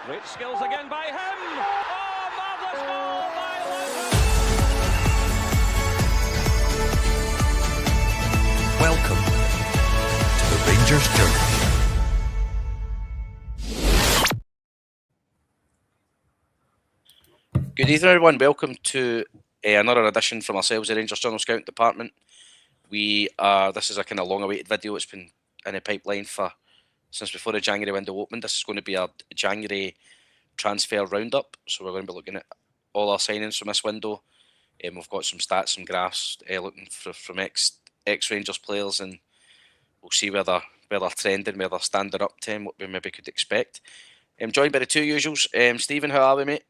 Great skills again by him. Oh, marvellous goal by Luther. Welcome to the Rangers journey. Good evening, everyone. Welcome to another edition from ourselves, the Rangers Journal Scouting Department. This is a kind of long-awaited video. It's been in the pipeline since before the January window opened. This is going to be our January transfer roundup. So we're going to be looking at all our signings from this window. We've got some stats, some graphs, looking from ex-Rangers players, and we'll see where they're trending, where they're standing up to, and what we maybe could expect. I'm joined by the two usuals. Stephen, how are we, mate?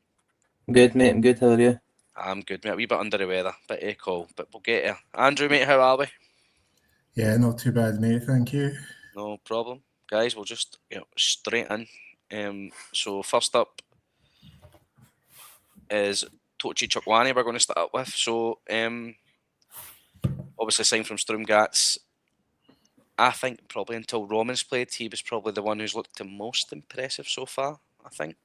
Good, mate. I'm good. How are you? I'm good, mate. A wee bit under the weather, bit of a cold, but we'll get there. Andrew, mate, how are we? Yeah, not too bad, mate. Thank you. No problem. Guys, we'll just straight in. So first up is Tochi Chukwani we're going to start with. So obviously signed from Strømsgodset. I think probably until Romans played, he was probably the one who's looked the most impressive so far, I think.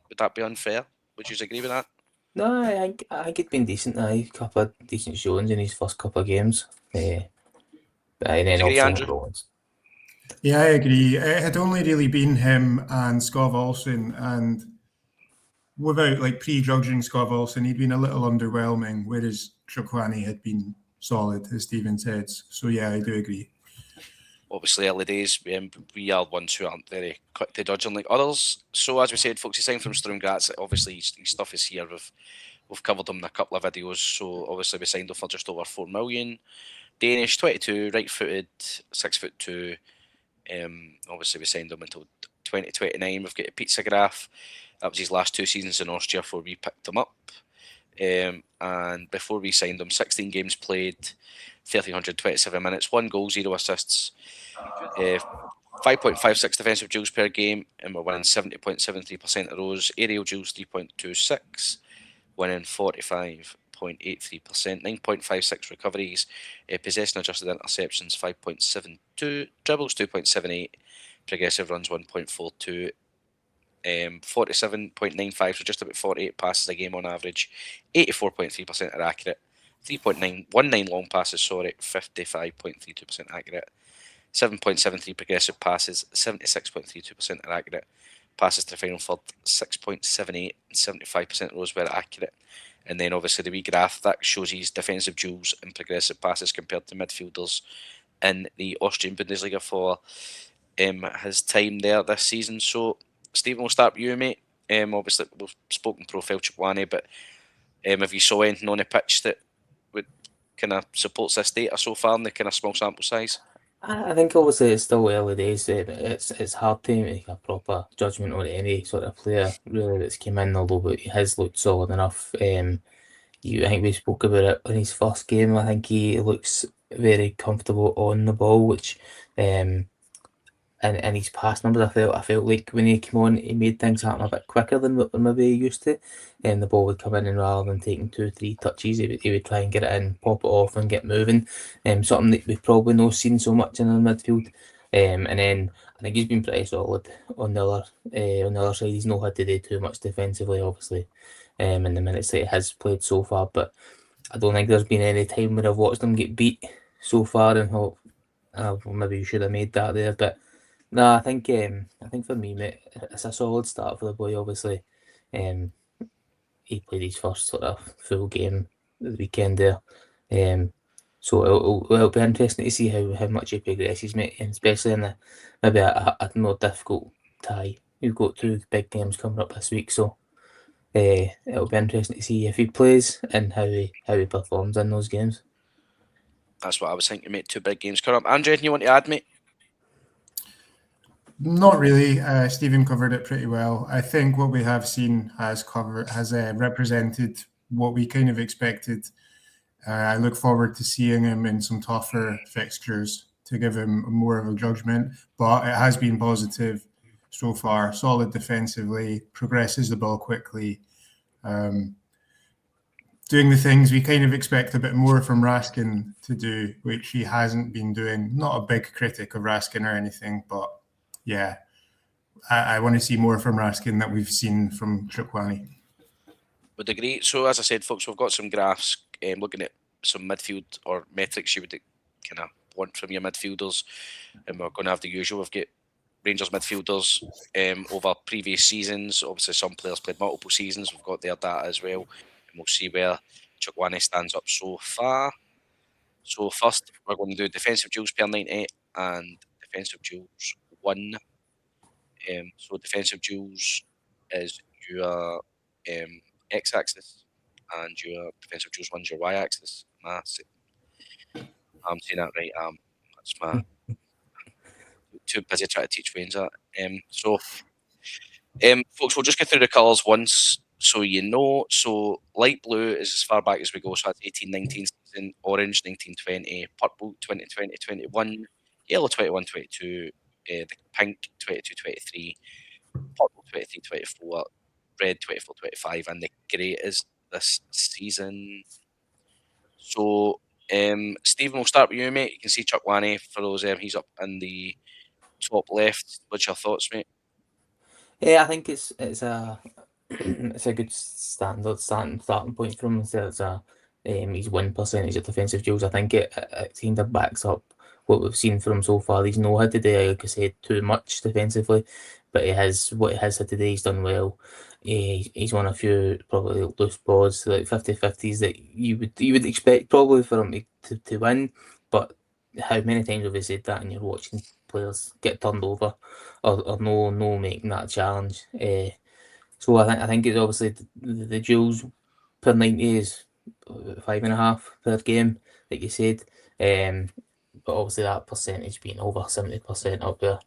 Would that be unfair? Would you agree with that? No, I think it's been decent. A couple of decent showings in his first couple of games. And then agree, also Andrew? Rollins. Yeah, I agree. It had only really been him and Skov Olsen, and without prejudging Skov Olsen, he'd been a little underwhelming, whereas Chukwani had been solid, as Stephen said. So yeah, I do agree. Obviously, early days, we are ones who aren't very quick to judge unlike others. So, as we said, folks, he signed from Strømsgodset. Obviously, his stuff is here. We've covered him in a couple of videos. So, obviously, we signed him for just over 4 million. Danish, 22, right-footed, 6'2". Obviously, we signed him until 2029. We've got a pizza graph. That was his last 2 seasons in Austria before we picked him up. And before we signed him, 16 games played, 1,327 minutes, 1 goal, 0 assists, 5.56 defensive duels per game, and we're winning 70.73% of those. Aerial duels 3.26, winning 45.83%, 9.56 recoveries, possession adjusted interceptions 5.72, dribbles 2.78, progressive runs 1.42. 47.95, so just about 48 passes a game on average. 84.3% are accurate. 3.919 long passes, 55.32% accurate. 7.73 progressive passes, 76.32% are accurate. Passes to the final third, 6.78, and 75% of those were accurate. And then obviously the wee graph that shows his defensive duels and progressive passes compared to midfielders in the Austrian Bundesliga for his time there this season. So Stephen, we'll start with you, mate. Obviously, we've spoken profile Chukwani, but have you saw anything on the pitch that would kind of supports this data so far in the kind of small sample size? I think obviously it's still early days. It's hard to make a proper judgment on any sort of player really that's came in, although he has looked solid enough. I think we spoke about it in his first game. I think he looks very comfortable on the ball, which and his pass numbers, I felt like when he came on, he made things happen a bit quicker than what maybe he used to. And the ball would come in, and rather than taking 2-3 touches, he would try and get it in, pop it off, and get moving. Something that we've probably not seen so much in the midfield. And then I think he's been pretty solid on the other side. He's not had to do too much defensively, obviously, in the minutes that he has played so far. But I don't think there's been any time where I've watched him get beat so far and thought, well, maybe you should have made that there, but. No, I think for me, mate, it's a solid start for the boy. Obviously, he played his first sort of full game the weekend there, so it'll be interesting to see how much he progresses, mate, and especially in maybe a more difficult tie. We've got 2 big games coming up this week, so it'll be interesting to see if he plays and how he performs in those games. That's what I was thinking, mate. 2 big games coming up. Andrew, anything you want to add, mate? Not really. Stephen covered it pretty well. I think what we have seen has represented what we kind of expected. I look forward to seeing him in some tougher fixtures to give him more of a judgment, but it has been positive so far. Solid defensively, progresses the ball quickly, doing the things we kind of expect a bit more from Raskin to do, which he hasn't been doing. Not a big critic of Raskin or anything, but yeah, I want to see more from Raskin that we've seen from Chukwani. Would agree. So as I said, folks, we've got some graphs looking at some midfield or metrics you would kind of want from your midfielders, and we're going to have the usual. We've got Rangers midfielders over previous seasons. Obviously, some players played multiple seasons. We've got their data as well, and we'll see where Chukwani stands up so far. So first, we're going to do defensive duels per 98 and defensive duels 1. So defensive duels is your x-axis, and your defensive duels 1 is your y-axis. I'm saying that right. That's my too busy trying to teach Wayne's that. Folks, we'll just go through the colours once so you know. So light blue is as far back as we go, so that's 18-19 season, orange 19-20, purple 20-20-21, yellow 21-22, the pink 22-23, purple 23-24, red 24-25, and the grey is this season. So Stephen, we'll start with you, mate. You can see Chukwani for those. He's up in the top left. What's your thoughts, mate? Yeah, I think it's a it's a good starting point for him. So it's his win percentage of defensive duels. I think it kind of backs up what we've seen from him so far. He's not had today, like I said, too much defensively, but what he has had today, he's done well. He's won a few probably loose balls, like 50-50s that you would expect probably for him to win, but how many times have we said that and you're watching players get turned over or no making that challenge? So I think it's obviously the duels per 90 is 5.5 per game, like you said. But obviously that percentage being over 70% up there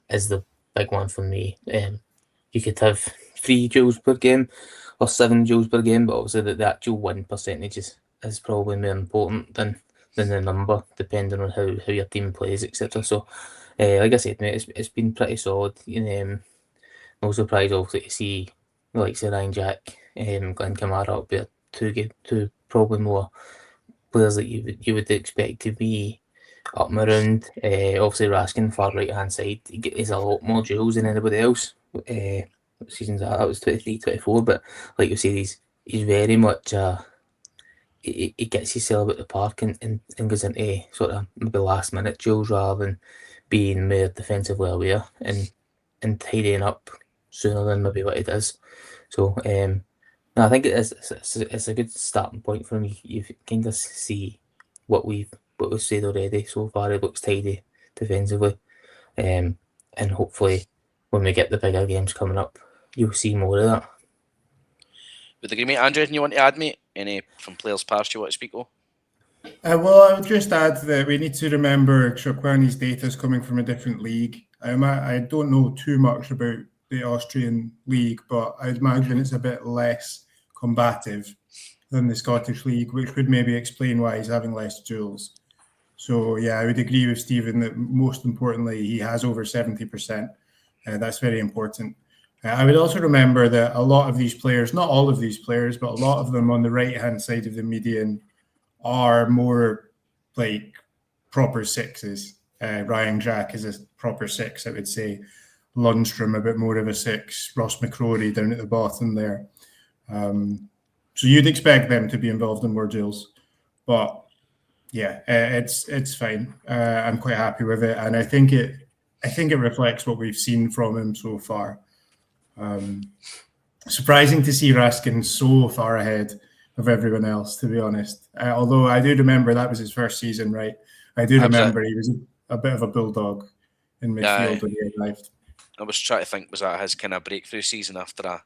is the big one for me. You could have 3 duels per game or 7 duels per game, but obviously the actual win percentage is probably more important than the number, depending on how your team plays, etc. So, like I said, mate, it's been pretty solid. No surprise, obviously, to see the likes of Ryan Jack, Glenn Kamara up there, two probably more players that you would expect to be up and around. Obviously, Raskin, far right hand side, he's a lot more duels than anybody else. What seasons that was 23-24, but like you said, he's very much he gets himself out the park and goes into sort of maybe last minute duels rather than being more defensively aware and tidying up sooner than maybe what he does. So no, I think it's a good starting point for me. You kind of see what we've said already so far. It looks tidy defensively, and hopefully when we get the bigger games coming up, you'll see more of that. Would agree, mate. Andrew, anything you want to add, mate? Any from players past you want to speak of? Well, I would just add that we need to remember Chukwani's data is coming from a different league. I don't know too much about the Austrian league, but I'd imagine it's a bit less combative than the Scottish league, which would maybe explain why he's having less duels. So, yeah, I would agree with Stephen that most importantly, he has over 70%. That's very important. I would also remember that a lot of these players, not all of these players, but a lot of them on the right-hand side of the median are more like proper sixes. Ryan Jack is a proper 6, I would say. Lundstrom, a bit more of a 6. Ross McCrory down at the bottom there. So you'd expect them to be involved in more duels. But yeah, it's fine. I'm quite happy with it. And I think it reflects what we've seen from him so far. Surprising to see Raskin so far ahead of everyone else, to be honest. Although I do remember that was his first season, right? I do remember he was a bit of a bulldog in midfield when he arrived. I was trying to think, was that his kind of breakthrough season after a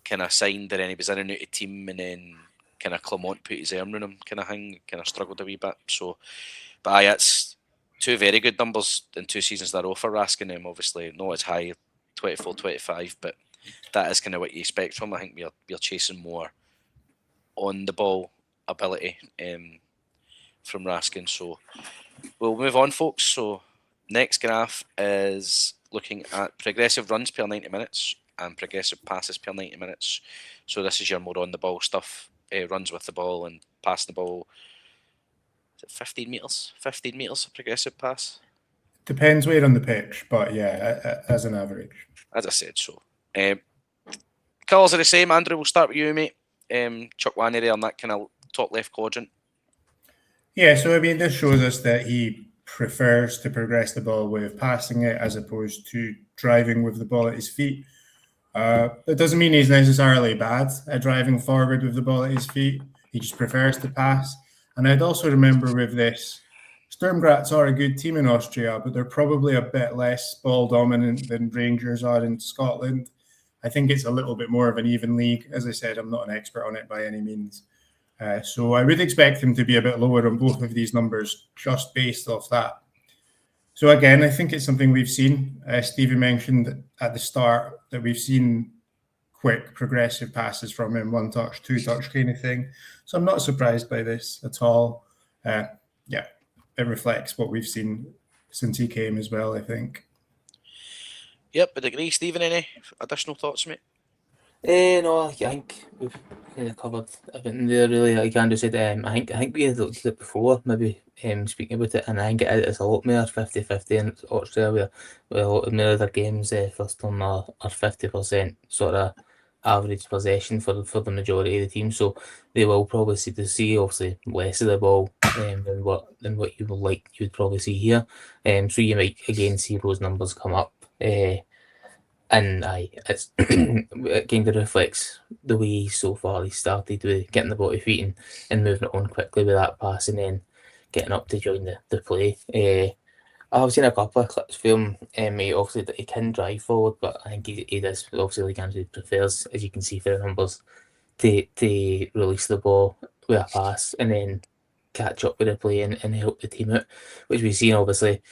kind of signed, and then he was in and out of team, and then kind of Clement put his arm around him kind of thing, kind of struggled a wee bit. So, but aye, it's 2 very good numbers in 2 seasons in a row for Raskin. Obviously, not as high, 24, 25, but that is kind of what you expect from him. I think we're chasing more on the ball ability from Raskin. So we'll move on, folks. So next graph is looking at progressive runs per 90 minutes and progressive passes per 90 minutes. So this is your more on the ball stuff, runs with the ball and passing the ball. Is it 15 metres? 15 metres of progressive pass? Depends where on the pitch, but yeah, as an average. As I said, so. Colours are the same. Andrew, we'll start with you, mate. Chuck Wanny there on that kind of top left quadrant. Yeah, so I mean, this shows us that he prefers to progress the ball with passing it as opposed to driving with the ball at his feet. It doesn't mean he's necessarily bad at driving forward with the ball at his feet. He just prefers to pass. And I'd also remember with this, Sturm Graz are a good team in Austria, but they're probably a bit less ball dominant than Rangers are in Scotland. I think it's a little bit more of an even league. As I said, I'm not an expert on it by any means. So I would expect him to be a bit lower on both of these numbers just based off that. So again, I think it's something we've seen. Stevie mentioned at the start that we've seen quick progressive passes from him, 1 touch, 2 touch kind of thing. So I'm not surprised by this at all. Yeah, it reflects what we've seen since he came as well, I think. Yep, would agree. Stephen, any additional thoughts, mate? No, I think we've kind of covered everything there, really. Like Andrew said, I think we had looked at it before, maybe speaking about it, and I think it is a lot more 50-50 in Australia, with a lot more other games first on are 50% sort of average possession for the majority of the team, so they will probably see obviously less of the ball than what you would probably see here. So you might again see those numbers come up. And it's it kind of reflects the way so far he started with getting the ball to feet and moving it on quickly with that pass and then getting up to join the play. I've seen a couple of clips from him. Obviously, that he can drive forward, but I think he does obviously like Andrew prefers, as you can see for the numbers, to release the ball with a pass and then catch up with the play and help the team out, which we've seen obviously.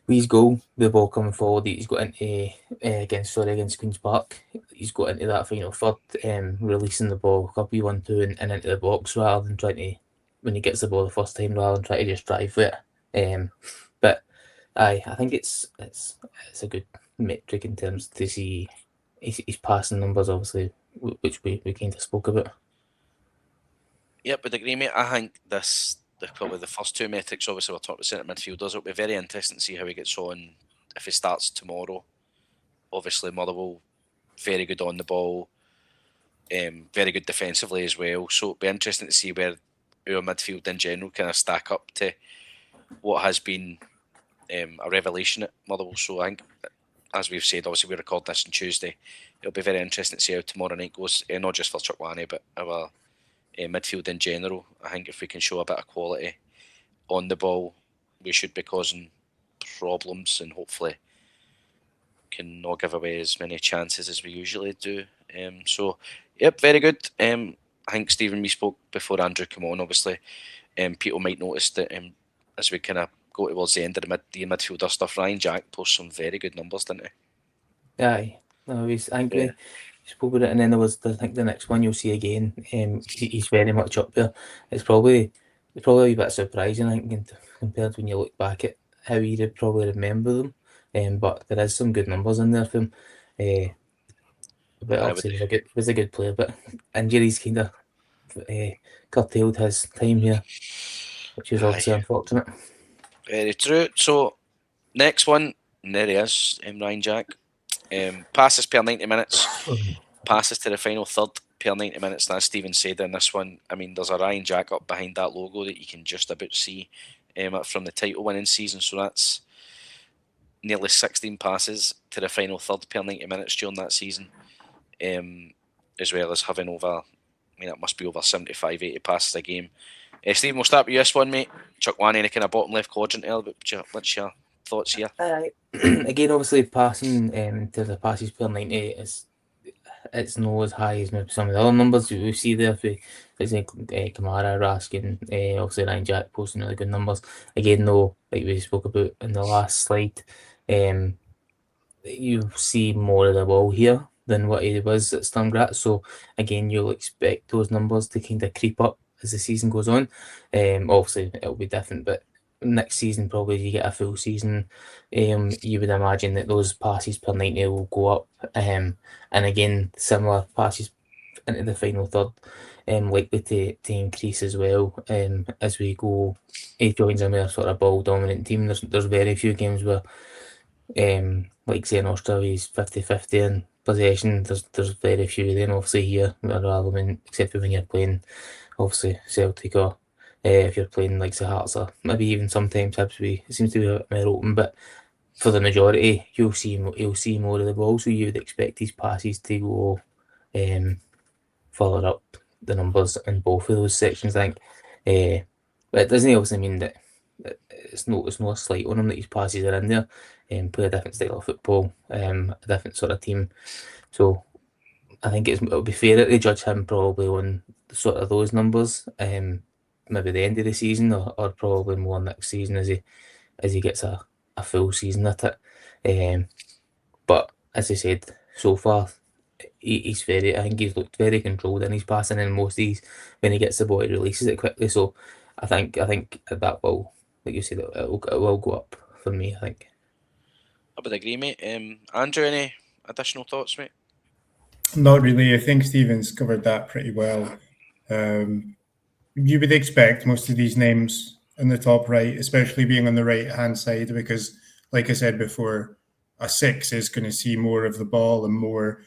With his goal, the ball coming forward, he's got into against Queen's Park. He's got into that final third, releasing the ball, copy 1-2 and into the box rather than trying to when he gets the ball the first time rather than trying to just drive with it. But I think it's a good metric in terms to see his passing numbers, obviously, which we kind of spoke about. Yep, would agree, mate. I think probably the first two metrics, obviously, we're talking about centre midfielders. It'll be very interesting to see how he gets on if he starts tomorrow. Obviously, Motherwell, very good on the ball, very good defensively as well. So it'll be interesting to see where our midfield in general kind of stack up to what has been a revelation at Motherwell. So I think, as we've said, obviously we record this on Tuesday. It'll be very interesting to see how tomorrow night goes, not just for Chukwani, but our midfield in general. I think if we can show a bit of quality on the ball, we should be causing problems and hopefully can not give away as many chances as we usually do. So, yep, very good. I think, Stephen, we spoke before Andrew came on, obviously. People might notice that as we kind of go towards the end of the midfielder stuff, Ryan Jack posts some very good numbers, didn't he? Aye. No, I think we spoke about it, and then I think the next one you'll see again. He's very much up there. It's probably a wee bit surprising, I think, compared to when you look back at how you'd probably remember them. But there is some good numbers in there for him. But obviously he was a good player, but injuries kind of curtailed his time here, which is obviously unfortunate. Very true. So, next one, and there he is, Ryan Jack. Passes per 90 minutes, passes to the final third per 90 minutes. And as Stephen said in this one, I mean, there's a Ryan Jack up behind that logo that you can just about see from the title winning season. So that's nearly 16 passes to the final third per 90 minutes during that season, as well as having over, it must be over 75, 80 passes a game. Stephen, we'll start with you this one, mate. Chukwani in the kind of bottom left quadrant there, but what's your thoughts here? Again, obviously, passing to the passes per 90 it's not as high as maybe some of the other numbers we see there. For example, Kamara, Raskin, obviously Ryan Jack posting really good numbers. Again, though, like we spoke about in the last slide, you see more of the ball here than what he was at Sturm Graz. So again, you'll expect those numbers to kind of creep up as the season goes on. Obviously, it'll be different, but next season, probably you get a full season, you would imagine that those passes per 90 will go up. And again, similar passes into the final third. likely to increase as well as we go. He joins a more sort of ball dominant team. There's very few games where like say in Australia's 50-50 in possession. There's very few. Then obviously here rather than except for when you're playing obviously Celtic or if you're playing like the Hearts or maybe even sometimes Hibs, it seems to be a bit more open, but for the majority you'll see more of the ball, so you would expect these passes to go further up the numbers in both of those sections, I think. But it doesn't obviously mean that it's not a slight on him that his passes are in there. Play a different style of football, a different sort of team. So I think it'll be fair to judge him probably on sort of those numbers. Maybe the end of the season or probably more next season as he gets a full season at it. But as I said, so far I think he's looked very controlled in his passing, and most of these when he gets the ball he releases it quickly. So I think that will, like you said, it will go up for me, I think. I would agree, mate. Andrew, any additional thoughts, mate? Not really. I think Stephen's covered that pretty well. You would expect most of these names in the top right, especially being on the right-hand side, because, like I said before, a 6 is going to see more of the ball and more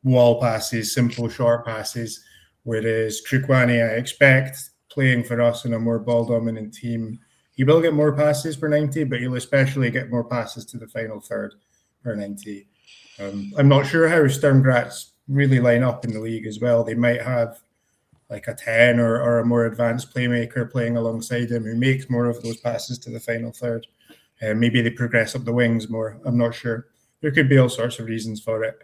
wall passes, simple short passes, whereas Trukwani, I expect, playing for us in a more ball-dominant team, he will get more passes per 90, but he'll especially get more passes to the final third per 90. I'm not sure how Sturm Graz really line up in the league as well. They might have like a 10 or a more advanced playmaker playing alongside him who makes more of those passes to the final third. Maybe they progress up the wings more. I'm not sure. There could be all sorts of reasons for it.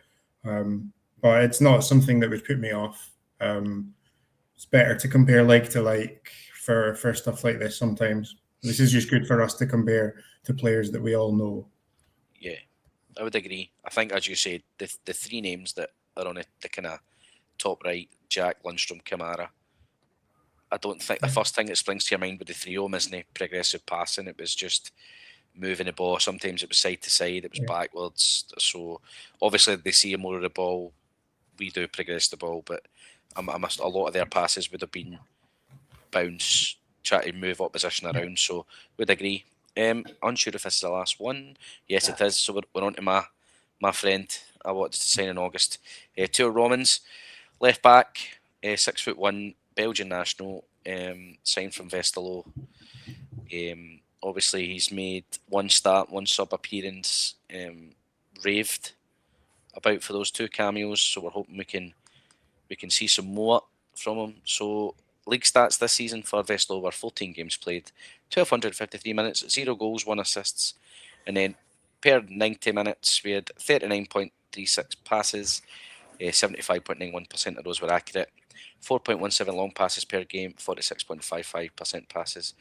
But it's not something that would put me off. It's better to compare like to like for stuff like this sometimes. This is just good for us to compare to players that we all know. Yeah, I would agree. I think, as you said, the three names that are on the kind of top right, Jack, Lundstrom, Kamara, I don't think the first thing that springs to your mind with the three of them isn't progressive passing. It was just moving the ball. Sometimes it was side to side, it was backwards. So obviously they see more of the ball. We do progress the ball, but a lot of their passes would have been bounce, try to move opposition around. So would agree. Unsure if this is the last one. Yes, it is. So we're on to my friend I wanted to sign in August. Two Romans, left back, 6'1", Belgian national, signed from Westerlo. Obviously, he's made one start, one sub appearance, raved about for those two cameos. So we're hoping we can see some more from him. So league stats this season for Westerlo were 14 games played, 1,253 minutes, 0 goals, 1 assists, and then per 90 minutes we had 39.36 passes, 75.91% of those were accurate, 4.17 long passes per game, 46.55% passes.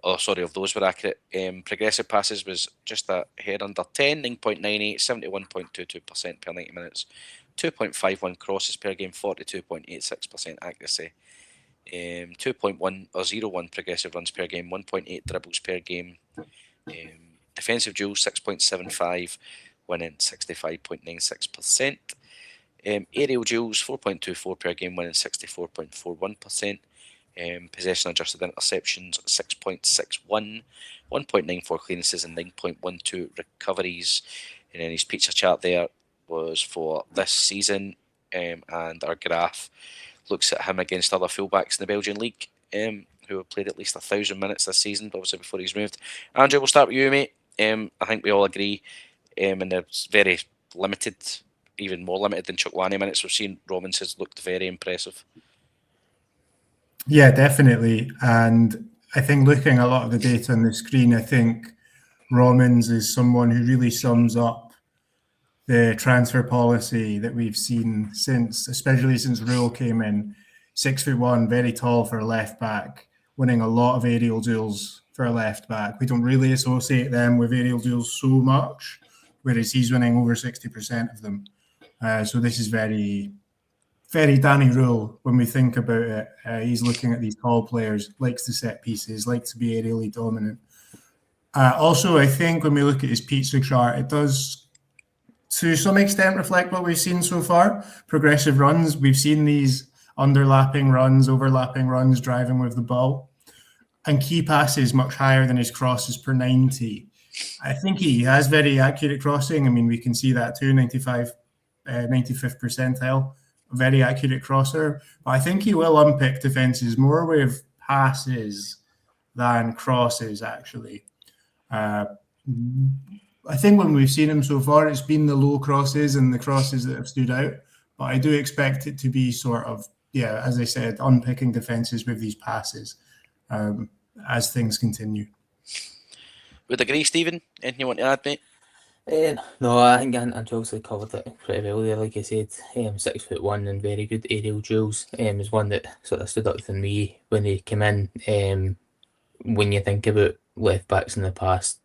Of those were accurate. Progressive passes was just a hair under 10, 9.98, 71.22% per 90 minutes. 2.51 crosses per game, 42.86% accuracy. 2.1 or 0.1 progressive runs per game, 1.8 dribbles per game. Defensive duels, 6.75, winning 65.96%. Aerial duels, 4.24 per game, winning 64.41%. Possession adjusted interceptions, 6.61, 1.94 clearances and 9.12 recoveries. And then his pizza chart there was for this season, and our graph looks at him against other fullbacks in the Belgian league, who have played at least 1,000 minutes this season, obviously before he's moved. Andrew, we'll start with you, mate. I think we all agree, and there's very limited, even more limited than Chukwani minutes we've seen. Romans has looked very impressive. Yeah, definitely. And I think looking at a lot of the data on the screen, I think Romans is someone who really sums up the transfer policy that we've seen especially since Rule came in. 6'1", very tall for a left back, winning a lot of aerial duels for a left back. We don't really associate them with aerial duels so much, whereas he's winning over 60% of them. So this is very, very Danny Rule when we think about it. He's looking at these tall players, likes to set pieces, likes to be aerially dominant. Also, I think when we look at his pizza chart, it does to some extent reflect what we've seen so far. Progressive runs, we've seen these underlapping runs, overlapping runs, driving with the ball, and key passes much higher than his crosses per 90. I think he has very accurate crossing. I mean, we can see that too, 95th percentile, very accurate crosser. But I think he will unpick defences more with passes than crosses, actually. I think when we've seen him so far, it's been the low crosses and the crosses that have stood out. But I do expect it to be sort of, as I said, unpicking defences with these passes as things continue. Would agree, Stephen? Anything you want to add, mate? No, I think Ange covered it pretty well there. Like I said, 6'1" and very good aerial duels. Is one that sort of stood out for me when he came in. When you think about left backs in the past,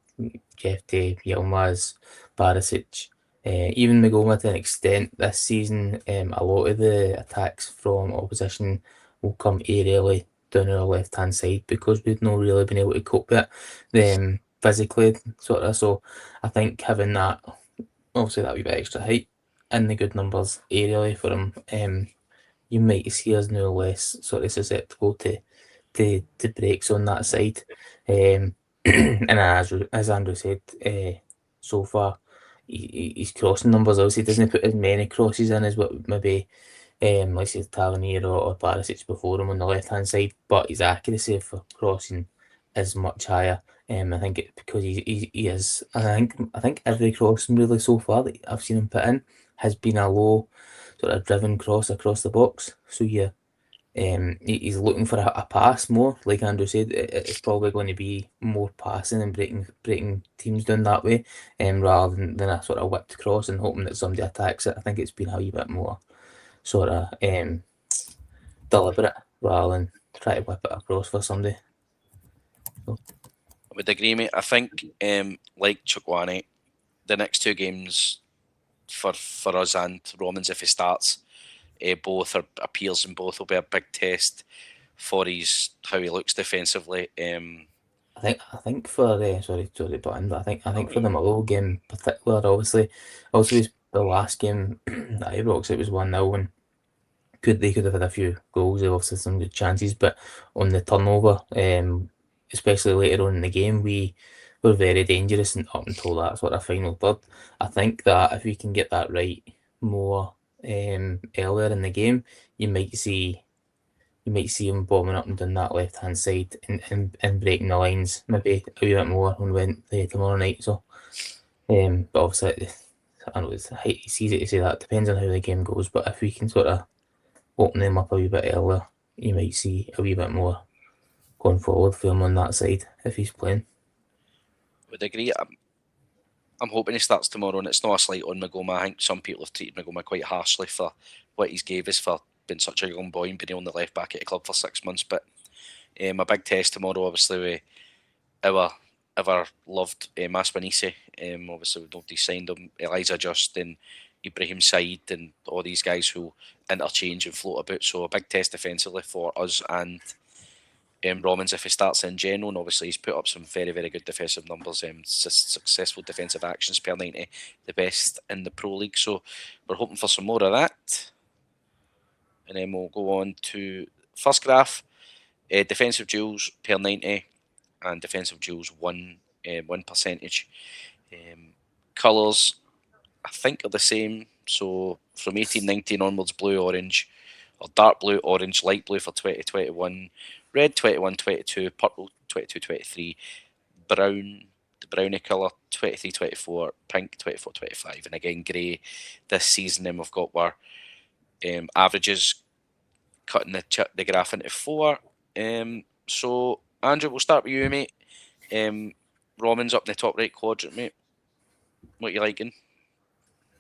Jefte, Yilmaz, Barisic, even Magoma to an extent this season, a lot of the attacks from opposition will come aerially down our left hand side because we've not really been able to cope with it physically, sort of. So I think having that, obviously that wee bit extra height and the good numbers aerially for him, you might see us no less sort of susceptible to breaks on that side. And as Andrew said, so far his crossing numbers, obviously doesn't put as many crosses in as what maybe like say Tavernier or Barisic before him on the left hand side, but his accuracy for crossing is much higher. I think it's because he is. I think every crossing really so far that I've seen him put in has been a low sort of driven cross across the box. So yeah, he's looking for a pass more. Like Andrew said, it's probably going to be more passing and breaking teams down that way, rather than a sort of whipped cross and hoping that somebody attacks it. I think it's been a wee bit more sort of deliberate rather than try to whip it across for somebody. I would agree, mate. I think, like Chukwani, the next two games for us and Romans, if he starts, both are appeals and both will be a big test for how he looks defensively. I think for sorry but I think for the Motherwell game in particular, obviously the last game at Ibrox, it was 1-0 and they could have had a few goals, obviously some good chances, but on the turnover, especially later on in the game, we were very dangerous and up until that sort of final third. I think that if we can get that right more earlier in the game, you might see him bombing up and down that left hand side and breaking the lines maybe a wee bit more when we went tomorrow night. So, but obviously, I know it's easy to say that. Depends on how the game goes. But if we can sort of open them up a wee bit earlier, you might see a wee bit more going forward for him on that side if he's playing. Would agree. I'm hoping he starts tomorrow, and it's not a slight on Magoma. I think some people have treated Magoma quite harshly for what he's gave us for being such a young boy and being on the left back at the club for 6 months. But a big test tomorrow, obviously, with our ever loved Maspanisi. Obviously, nobody signed him. Elijah Justin, Ibrahim Said, and all these guys who interchange and float about. So a big test defensively for us and Romans if he starts in general. And obviously, he's put up some very, very good defensive numbers. Successful defensive actions per 90, the best in the Pro League. So we're hoping for some more of that. And then we'll go on to first graph. Defensive duels per 90 and defensive duels 1 percentage. Colours, I think, are the same. So from 18-19 onwards, blue, orange, or dark blue, orange, light blue for 2021, red 21-22, purple 22-23, brown, the brownie colour 23-24, pink 24-25, and again grey this season. Then we've got our averages cutting the graph into 4. So Andrew, we'll start with you, mate. Romans up in the top right quadrant, mate. What are you liking?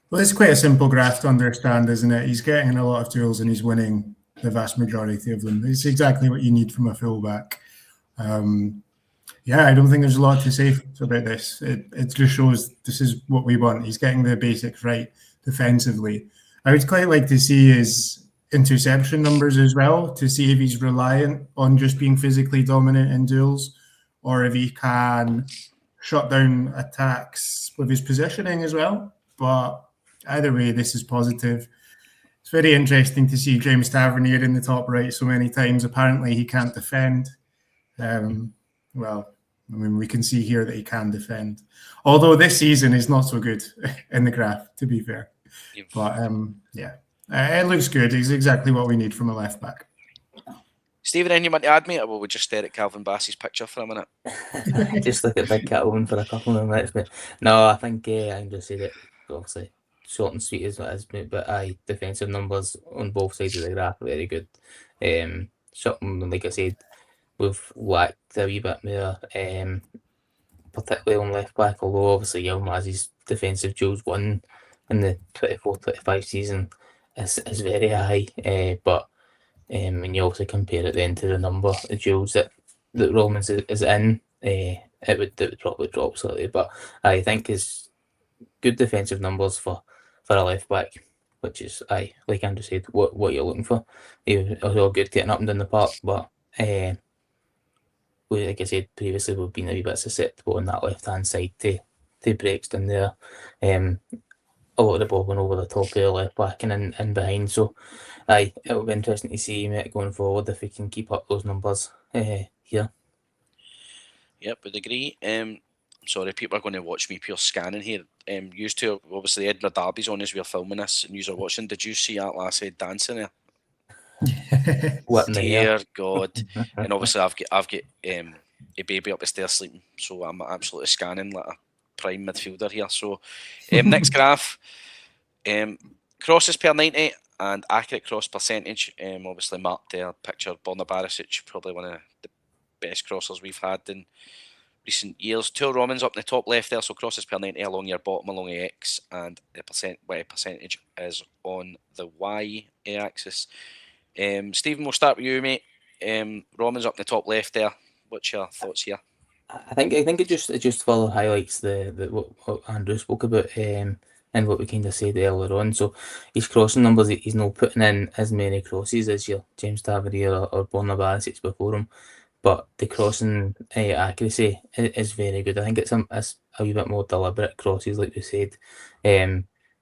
Well, it's quite a simple graph to understand, isn't it? He's getting in a lot of duels and he's winning the vast majority of them. It's exactly what you need from a fullback. I don't think there's a lot to say about this. It just shows this is what we want. He's getting the basics right defensively. I would quite like to see his interception numbers as well, to see if he's reliant on just being physically dominant in duels or if he can shut down attacks with his positioning as well. But either way, this is positive. It's very interesting to see James Tavernier in the top right so many times. Apparently, he can't defend. Well, I mean, we can see here that he can defend. Although this season is not so good in the graph, to be fair. But yeah, it looks good. It's exactly what we need from a left back. Stephen, any you want to add, mate, or will we just stare at Calvin Bassey's picture for a minute? Just look at Big Calvin for a couple of minutes, but no, I think I can just say that obviously short and sweet as it is, but defensive numbers on both sides of the graph are very good. Something like I said, we've lacked a wee bit more, particularly on left back. Although obviously Yilmaz's defensive duels won in the 24-25 season is very high, but when you also compare it then to the number of duels that Romans is in, it would probably drop slightly. But I think is good defensive numbers for a left back, which is like Andrew said, what you're looking for. It was all good getting up and down the park, but like I said previously, we've been a wee bit susceptible on that left hand side to breaks down there. A lot of the ball going over the top of the left back and in behind. So it'll be interesting to see mate going forward if we can keep up those numbers here. Yep, would agree. Sorry, people are going to watch me pure scanning here. Used to obviously Edinburgh Derby's on as we're filming this, and you are watching. Did you see that last head dancing there? What in the Dear air? God! And obviously I've got a baby up the stairs sleeping, so I'm absolutely scanning like a prime midfielder here. So next graph, crosses per 90 and accurate cross percentage. Obviously marked there, picture Borna Barisic, probably one of the best crossers we've had in recent years. Two Romans up in the top left there, so crosses per 90 along your bottom along the X, and the percentage is on the Y axis. Stephen, we'll start with you, mate. Romans up in the top left there. What's your thoughts here? I think it just further highlights the what Andrew spoke about and what we kind of said earlier on. So his crossing numbers, he's not putting in as many crosses as your James Tavernier or Borna Barisic before him, but the crossing accuracy is very good. I think it's a wee bit more deliberate crosses, like we said.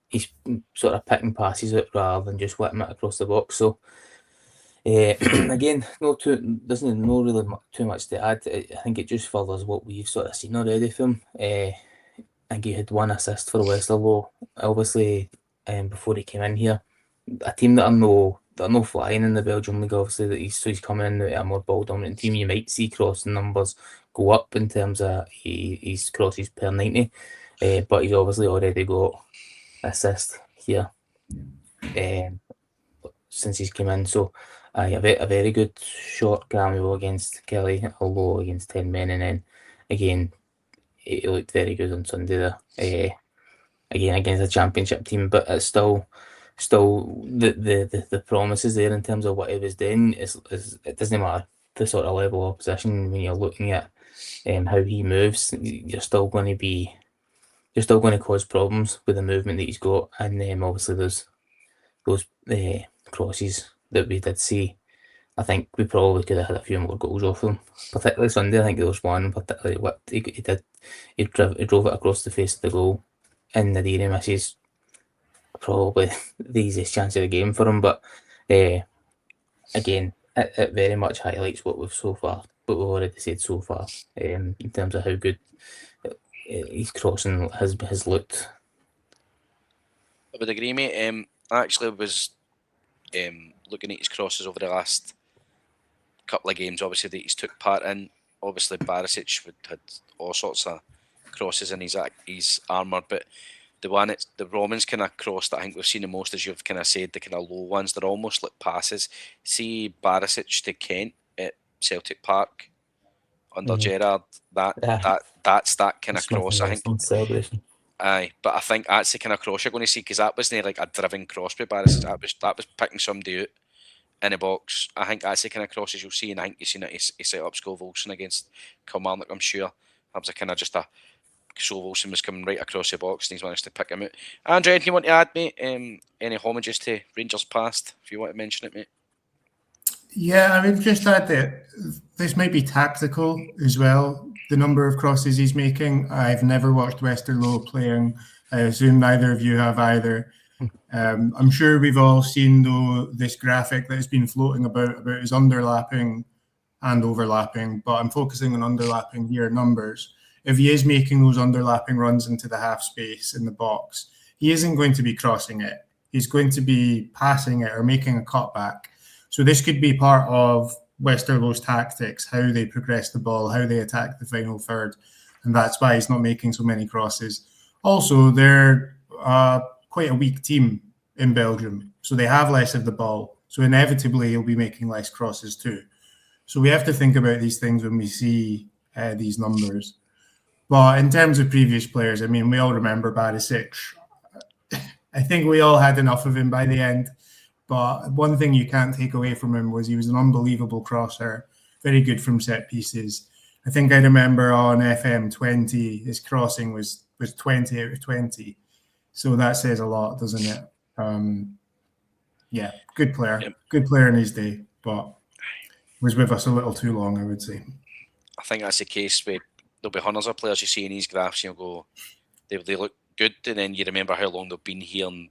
He's sort of picking passes out rather than just whipping it across the box. So again, doesn't really too much to add. I think it just furthers what we've sort of seen already from him. I think he had one assist for Westerlo, obviously, before he came in here. A team that are no flying in the Belgium league, obviously, that he's coming in with a more ball dominant team. You might see crossing numbers go up in terms of his crosses per 90, but he's obviously already got assist here since he's come in. So a very good short cameo against Kelly, although against 10 men, and then again he looked very good on Sunday there. Again against a championship team, but it's still the promises there in terms of what he was doing is it doesn't matter the sort of level of opposition. When you're looking at how he moves, you're still going to cause problems with the movement that he's got, and obviously those crosses that we did see, I think we probably could have had a few more goals off them. Particularly Sunday, I think there was one particularly whipped. He drove it across the face of the goal, and Nadiri misses probably the easiest chance of the game for him. But again, it very much highlights what we've already said so far in terms of how good his crossing has looked. I would agree, mate. I actually was looking at his crosses over the last couple of games, obviously, that he's took part in. Obviously, Barisic had all sorts of crosses in his armour, but the Romans kind of cross that I think we've seen the most, as you've kind of said, the kind of low ones, they're almost like passes. See Barisic to Kent at Celtic Park under Gerrard, that's that kind of cross, I think. Celebration. Aye, but I think that's the kind of cross you're going to see, because that wasn't like a driven cross by Barisic. That was picking somebody out in the box. I think that's the kind of crosses you'll see, and I think you've seen it. He set up Scott Wilson against Kilmarnock, I'm sure. That was a kind of just a Scott Wilson was coming right across the box, and he's managed to pick him out. Andrew, anything you want to add, mate? Any homages to Rangers past, if you want to mention it, mate? Yeah, I mean, just add that this might be tactical as well. The number of crosses he's making. I've never watched Westerlo playing. I assume neither of you have either. I'm sure we've all seen though this graphic that has been floating about his underlapping and overlapping, but I'm focusing on underlapping here numbers. If he is making those underlapping runs into the half space in the box, he isn't going to be crossing it. He's going to be passing it or making a cutback. So this could be part of Westerlo's tactics, how they progress the ball, how they attack the final third, and that's why he's not making so many crosses. Also, they're quite a weak team in Belgium, so they have less of the ball. So inevitably, he'll be making less crosses too. So we have to think about these things when we see these numbers. But in terms of previous players, I mean, we all remember Barisic. I think we all had enough of him by the end. But one thing you can't take away from him was he was an unbelievable crosser, very good from set pieces. I think I remember on FM 20, his crossing was 20 out of 20. So that says a lot, doesn't it? Yeah, good player. Yep. Good player in his day, but was with us a little too long, I would say. I think that's the case with there'll be hundreds of players you see in these graphs, you'll go, they look good, and then you remember how long they've been here and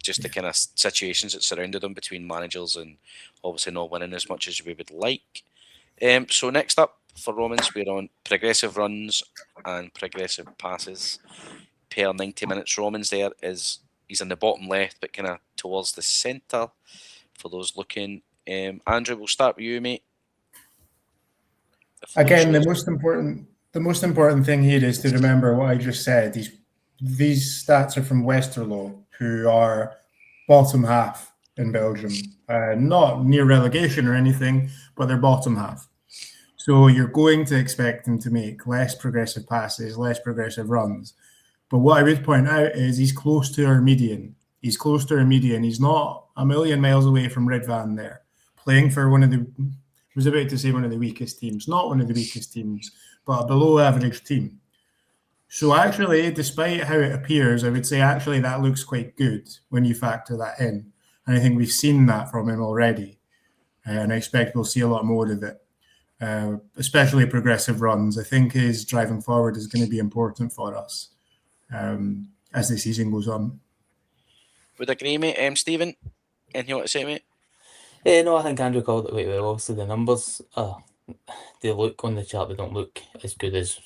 just the kind of situations that surrounded them between managers and obviously not winning as much as we would like. So next up for Romans, we're on progressive runs and progressive passes per 90 minutes. Romans there he's in the bottom left, but kind of towards the centre for those looking. Andrew, we'll start with you, mate. Again, the most important thing here is to remember what I just said. These stats are from Westerlo, who are bottom half in Belgium, not near relegation or anything, but they're bottom half. So you're going to expect them to make less progressive passes, less progressive runs. But what I would point out is he's close to our median. He's close to our median. He's not a million miles away from Ridvan there, playing for one of the weakest teams, not one of the weakest teams, but a below average team. So actually, despite how it appears, I would say actually that looks quite good when you factor that in. And I think we've seen that from him already. And I expect we'll see a lot more of it, especially progressive runs. I think his driving forward is going to be important for us as the season goes on. Would agree, mate. Stephen, anything you want to say, mate? No, I think Andrew called it quite well. Obviously, the numbers, they look on the chart, they don't look as good as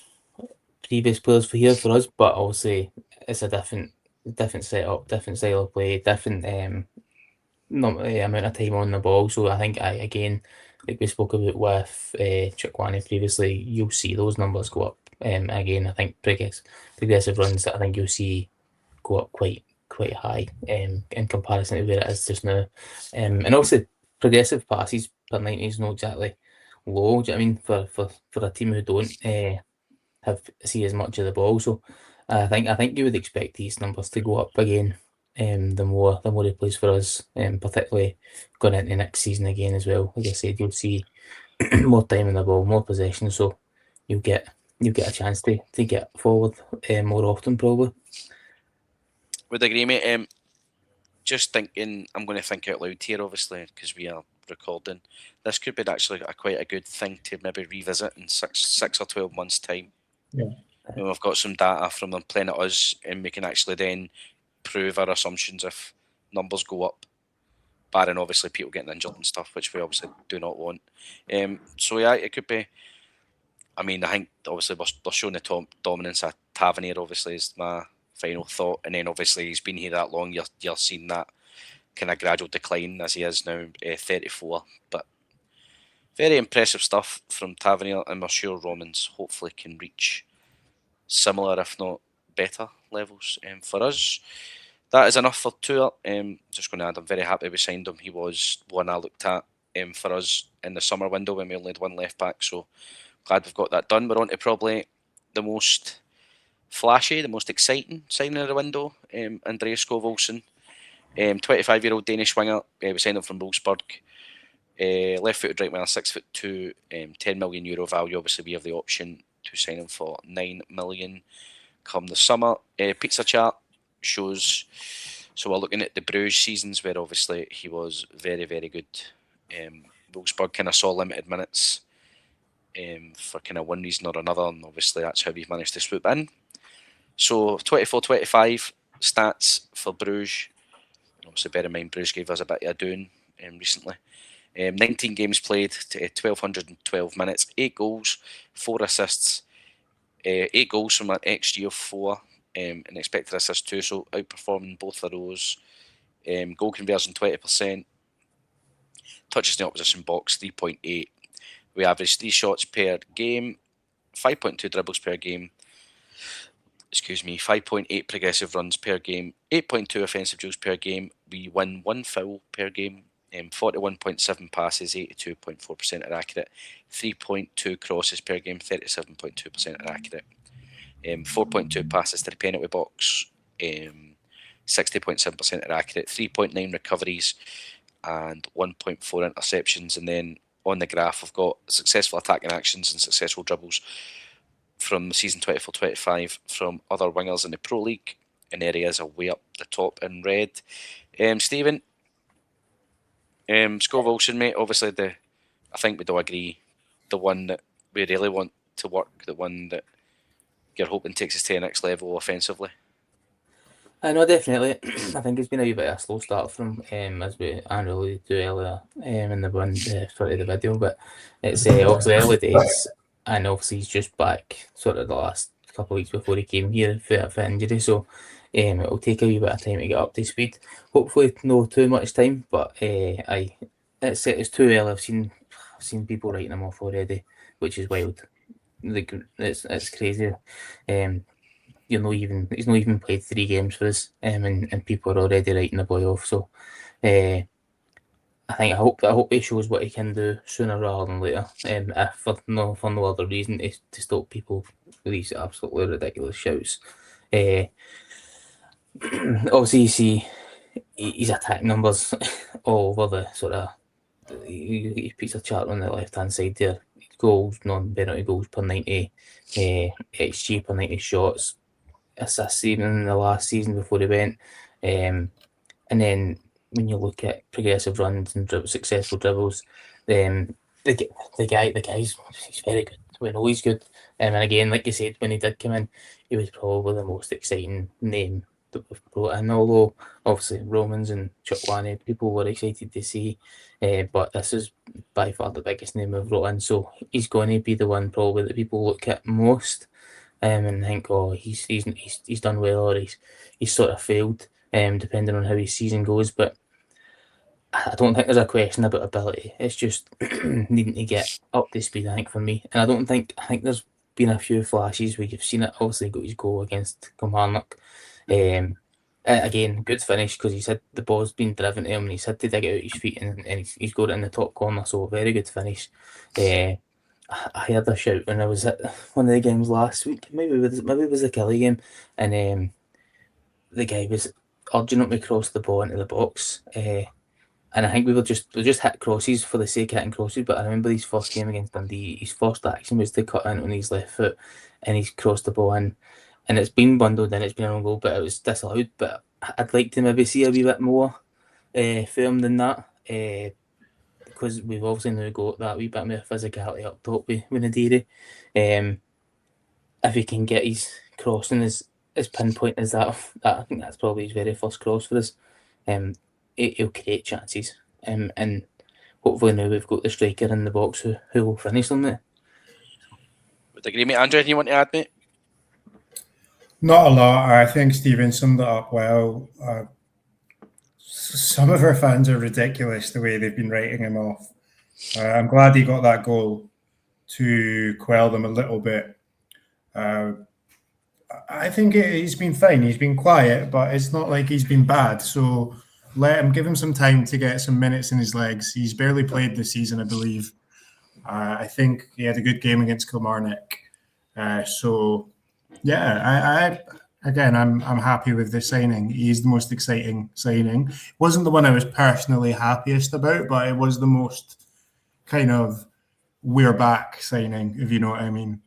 previous players for here for us, but obviously it's a different setup, different style of play, different amount of time on the ball. So I think again, like we spoke about with Chikwani previously, you'll see those numbers go up. Again, I think progressive runs that I think you'll see go up quite high in comparison to where it is just now. And also progressive passes per 90 is not exactly low. Do you know what I mean? For a team who don't see as much of the ball. So I think you would expect these numbers to go up again. The more he plays for us, particularly going into next season again as well. Like I said, you'll see more time in the ball, more possession, so you'll get a chance to get forward more often probably. Would agree, mate. Just thinking, I'm going to think out loud here, obviously, because we are recording. This could be actually quite a good thing to maybe revisit in six or 12 months' time. Yeah. When we've got some data from them playing at us, and we can actually then prove our assumptions if numbers go up, barring obviously people getting injured and stuff, which we obviously do not want. So yeah, it could be. I mean, I think obviously they're showing the dominance of Tavernier, obviously, is my final thought. And then obviously he's been here that long, you're seeing that kind of gradual decline as he is now 34. But very impressive stuff from Tavernier, and we're sure Romans hopefully can reach similar, if not better, levels. For us, that is enough for tour. Just going to add, I'm very happy we signed him. He was one I looked at for us in the summer window when we only had one left back. So glad we've got that done. We're on to probably the most flashy, the most exciting signing of the window, Andreas Skov Olsen. 25-year-old Danish winger. We signed him from Wolfsburg. Left-footed right winger, 6'2", €10 million value. Obviously, we have the option to sign him for 9 million come the summer. Pizza chart shows. So we're looking at the Bruges seasons where obviously he was very, very good. Wolfsburg kind of saw limited minutes for kind of one reason or another, and obviously that's how we've managed to swoop in. So 24-25 stats for Bruges. Obviously, bear in mind, Bruce gave us a bit of a doing recently. 19 games played, 1,212 minutes, 8 goals, 4 assists, 8 goals from an XG of 4, and expected assist 2, so outperforming both of those. Goal conversion 20%, touches in the opposition box 3.8. We averaged 3 shots per game, 5.2 dribbles per game, 5.8 progressive runs per game, 8.2 offensive duels per game. We win 1 foul per game, 41.7 passes, 82.4% are accurate, 3.2 crosses per game, 37.2% are accurate, 4.2 passes to the penalty box, 60.7% are accurate, 3.9 recoveries, and 1.4 interceptions. And then on the graph, I've got successful attacking actions and successful dribbles from the season 24-25 from other wingers in the Pro League, and areas are way up the top in red. Stephen, Scott Wilson, mate, obviously I think we do agree, the one that we really want to work, the one that you're hoping takes us to the next level offensively. I know, definitely. I think it's been a wee bit of a slow start from, as we alluded to earlier in the sort of the video, but it's obviously early days, and obviously he's just back sort of the last couple of weeks before he came here for injury, so it'll take a wee bit of time to get up to speed. Hopefully no too much time, but it's too early. I've seen people writing him off already, which is wild. Like, it's crazy. He's not even played 3 games for us, and people are already writing the boy off. So, I hope he shows what he can do sooner rather than later. If for no other reason, is to stop people with these absolutely ridiculous shouts. Obviously, you see his attack numbers all over the sort of. He puts a chart on the left hand side there. Goals, non-penalty goals per 90, XG per 90 shots, assists even in the last season before he went. And then when you look at progressive runs and successful dribbles, the guy's he's very good. We know he's good. And again, like you said, when he did come in, he was probably the most exciting name that we've brought in. Although obviously Romans and Chukwani, people were excited to see, but this is by far the biggest name we've brought in. So he's going to be the one probably that people look at most. And think, oh, he's done well, or he's sort of failed, depending on how his season goes. But I don't think there's a question about ability. It's just needing to get up to speed, I think, for me. And I think there's been a few flashes where you've seen it. Obviously, got his goal against Kilmarnock. Again, good finish, because he's had the ball's been driven to him and he's had to dig it out his feet, and he's got it in the top corner. So very good finish. I heard a shout when I was at one of the games last week. Maybe it was the Kelly game, and the guy was urging up me across the ball into the box. And I think we just hit crosses for the sake of hitting crosses. But I remember his first game against Dundee, his first action was to cut in on his left foot, and he's crossed the ball in, and it's been bundled in. It's been an own goal, but it was disallowed. But I'd like to maybe see a wee bit more firm than that. Because we've obviously now got that wee bit more physicality up top with Nadiri. If he can get his crossing as pinpoint as that, I think that's probably his very first cross for us. He'll create chances. And hopefully now we've got the striker in the box who will finish them there. Would agree, mate. Andrew, anything you want to add, mate? Not a lot. I think Stephen summed it up well. Some of our fans are ridiculous the way they've been writing him off. I'm glad he got that goal to quell them a little bit. I think he's been fine. He's been quiet, but it's not like he's been bad. So give him some time to get some minutes in his legs. He's barely played this season, I believe. I think he had a good game against Kilmarnock. So yeah, I'm happy with this signing. He's the most exciting signing. It wasn't the one I was personally happiest about, but it was the most kind of we're back signing, if you know what I mean.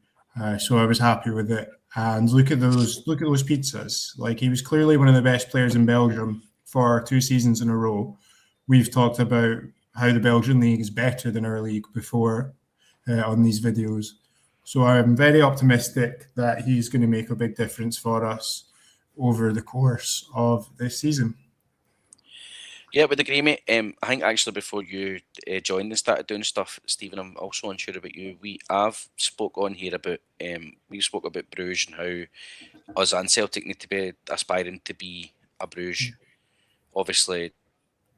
So I was happy with it. And look at those pizzas. Like, he was clearly one of the best players in Belgium for 2 seasons in a row. We've talked about how the Belgian league is better than our league before on these videos. So I'm very optimistic that he's going to make a big difference for us over the course of this season. Yeah, would agree, mate. I think actually before you joined and started doing stuff, Stephen, I'm also unsure about you. We have spoke on here about we spoke about Bruges and how us and Celtic need to be aspiring to be a Bruges. Obviously,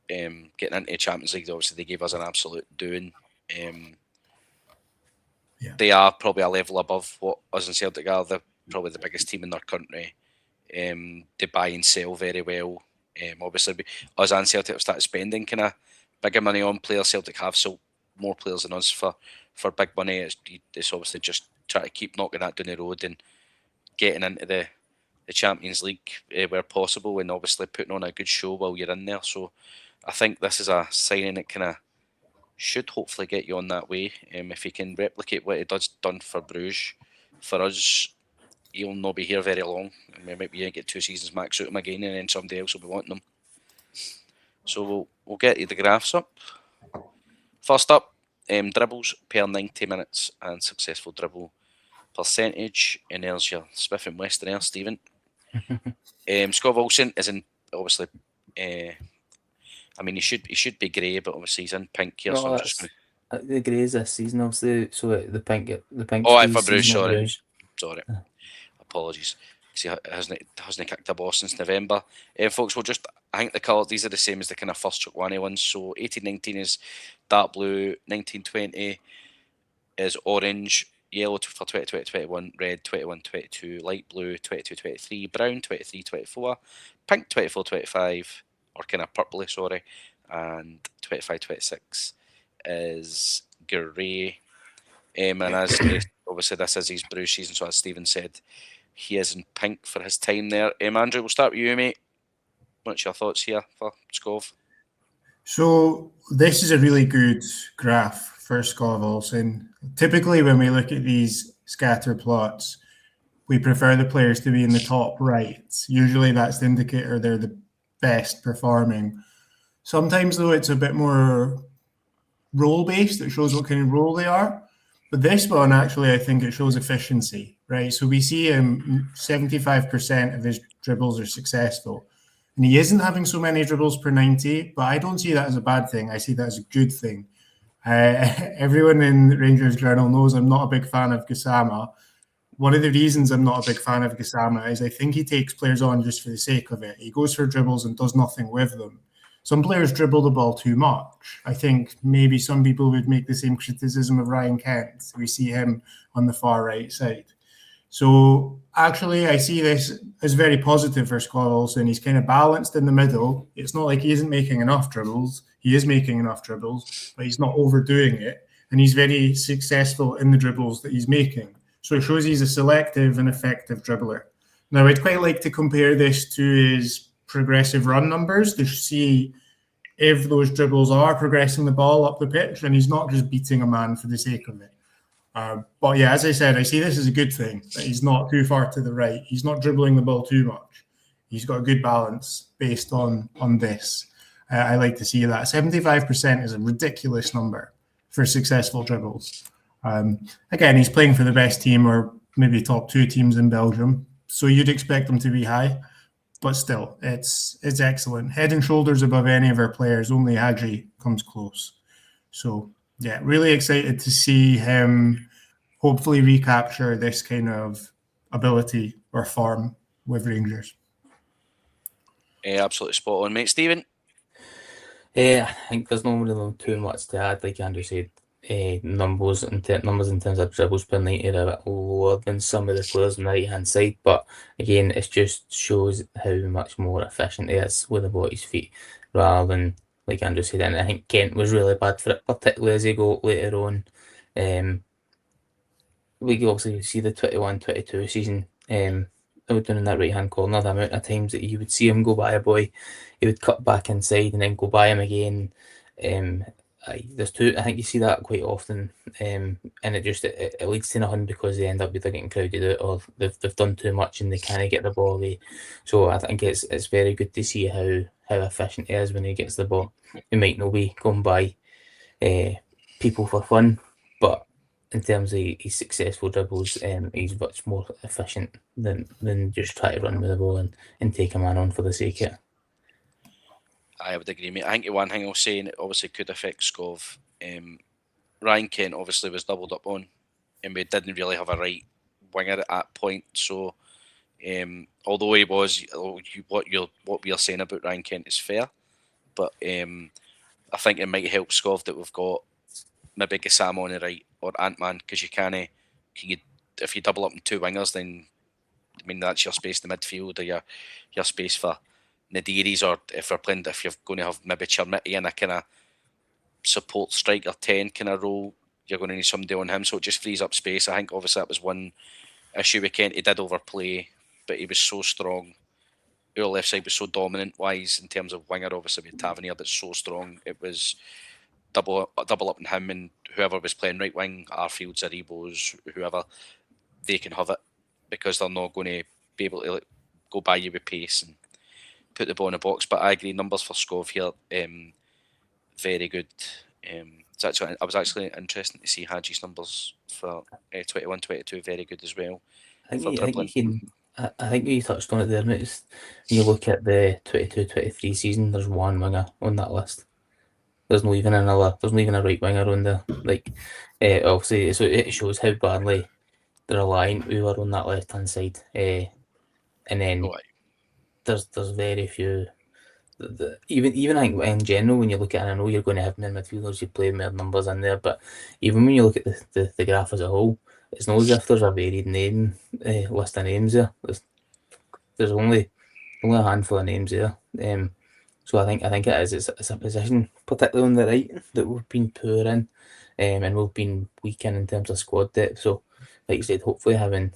getting into the Champions League, obviously they gave us an absolute doing. They are probably a level above what us and Celtic are. They're probably the biggest team in their country. They buy and sell very well. Obviously, us and Celtic have started spending kind of bigger money on players. Celtic have sold more players than us for big money. It's obviously just trying to keep knocking that down the road and getting into the Champions League where possible, and obviously putting on a good show while you're in there. So I think this is a signing that kind of should hopefully get you on that way. If he can replicate what he does done for Bruges, for us, he'll not be here very long. We might be get 2 seasons max out of him again, and then somebody else will be wanting him. So we'll get you the graphs up. First up, dribbles per 90 minutes and successful dribble percentage. And there's your Smith and Weston there, Stephen. Scott Wilson is in obviously. I mean, he should be grey, but obviously he's in pink here. No, so I'm that's just going. the greys this season, obviously. So the pink. Oh, for Bruges, season sorry. Bruges. Sorry. Apologies. See, it hasn't kicked a ball since November. Folks, we'll just, I think the colours, these are the same as the kind of first Chukwani ones. So 18-19 is dark blue, 19-20 is orange, yellow for 2020-21, red 21-22, light blue 22-23, brown 23-24, pink 24-25, or kind of purpley, sorry, and 25-26 is grey. And as obviously this is his Bruges season, so as Stephen said, he is in pink for his time there. Andrew, we'll start with you, mate. What's your thoughts here for Skov? So this is a really good graph for Skov Olsen. Typically, when we look at these scatter plots, we prefer the players to be in the top right. Usually that's the indicator they're the best performing. Sometimes, though, it's a bit more role-based. It shows what kind of role they are. But this one, actually, I think it shows efficiency, right? So we see 75% of his dribbles are successful. And he isn't having so many dribbles per 90, but I don't see that as a bad thing. I see that as a good thing. Everyone in Rangers Journal knows I'm not a big fan of Gassama. One of the reasons I'm not a big fan of Gassama is I think he takes players on just for the sake of it. He goes for dribbles and does nothing with them. Some players dribble the ball too much. I think maybe some people would make the same criticism of Ryan Kent. We see him on the far right side. So actually, I see this as very positive for Scott Olsen. He's kind of balanced in the middle. It's not like he isn't making enough dribbles. He is making enough dribbles, but he's not overdoing it. And he's very successful in the dribbles that he's making. So it shows he's a selective and effective dribbler. Now, I'd quite like to compare this to his progressive run numbers to see if those dribbles are progressing the ball up the pitch and he's not just beating a man for the sake of it. But yeah, as I said, I see this as a good thing, that he's not too far to the right. He's not dribbling the ball too much. He's got a good balance based on this. I like to see that. 75% is a ridiculous number for successful dribbles. Again, he's playing for the best team or maybe top 2 teams in Belgium, so you'd expect him to be high. But still, it's excellent. Head and shoulders above any of our players. Only Hadri comes close. So, yeah, really excited to see him hopefully recapture this kind of ability or form with Rangers. Absolutely spot on, mate. Stephen? I think there's not really too much to add. Like Andrew said, numbers in terms of dribbles per 90 are a bit lower than some of the players on the right hand side, but again, it just shows how much more efficient he is with the ball at his feet rather than, like Andrew said. And I think Kent was really bad for it, particularly as he got later on. We can obviously see the 21-22 season out down in that right hand corner, the amount of times that you would see him go by a boy, he would cut back inside and then go by him again. There's two. I think you see that quite often, and it leads to nothing because they end up either getting crowded out or they've done too much and they can't get the ball away. So I think it's very good to see how efficient he is when he gets the ball. He might not be going by people for fun, but in terms of his successful dribbles, he's much more efficient than just try to run with the ball and take a man on for the sake of it. I would agree, mate. I think the one thing I'll say, and it obviously could affect Scov, Ryan Kent obviously was doubled up on, and we didn't really have a right winger at that point. So, although he was, what we are saying about Ryan Kent is fair, but I think it might help Scov that we've got maybe Gassam on the right or Ant-Man, because if you double up in two wingers, then I mean that's your space in the midfield, or your space for Nadiris, or if you're going to have maybe Chermiti in a kind of support striker 10 kind of role, you're going to need somebody on him, so it just frees up space. I think obviously that was one issue with Kent. He did overplay, but he was so strong. Our left side was so dominant wise in terms of winger, obviously with Tavernier, but so strong. It was double up on him, and whoever was playing right wing, Arfields, Aribos, whoever, they can have it, because they're not going to be able to go by you with pace and put the ball in the box. But I agree, numbers for Scov here, very good. I was actually interested to see Haji's numbers for 21-22, very good as well. I think you can. I think you touched on it there, mate. When you look at the 22-23 season, there's one winger on that list. There's not even a right winger on there. Like, obviously, so it shows how badly they're reliant we were on that left hand side. And then there's very few. Even I think in general, when you look at it, I know you're going to have more midfielders, you play more numbers in there, but even when you look at the graph as a whole, it's not as if there's a varied name list of names there. There's only a handful of names there. So I think it is. It's a position, particularly on the right, that we've been poor in, and we've been weak in terms of squad depth. So, like you said, hopefully having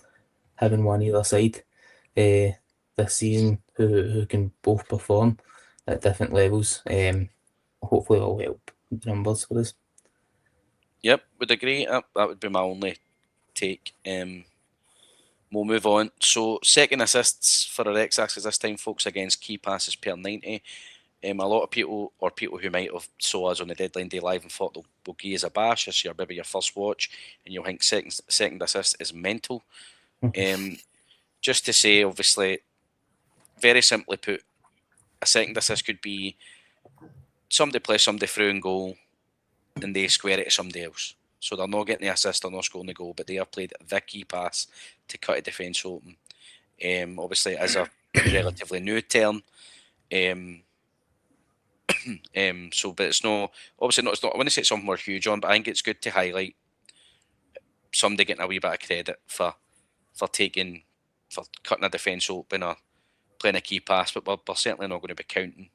one either side this season who can both perform at different levels, hopefully will help the numbers for us. Yep, would agree. That would be my only take. We'll move on. So, second assists for our X-axis this time, folks, against key passes per 90. A lot of people, or people who might have saw us on the deadline day live and thought they'll give us a bash, this year, maybe your first watch, and you'll think second assist is mental. Just to say, obviously, very simply put, a second assist could be somebody plays somebody through and goal, and they square it to somebody else. So they're not getting the assist, they're not scoring the goal, but they have played the key pass to cut a defence open. Obviously, as a relatively new term. So, but it's not obviously not. It's not. I wouldn't say it's something we're huge on, but I think it's good to highlight somebody getting a wee bit of credit for cutting a defence open or playing a key pass. But we're certainly not going to be counting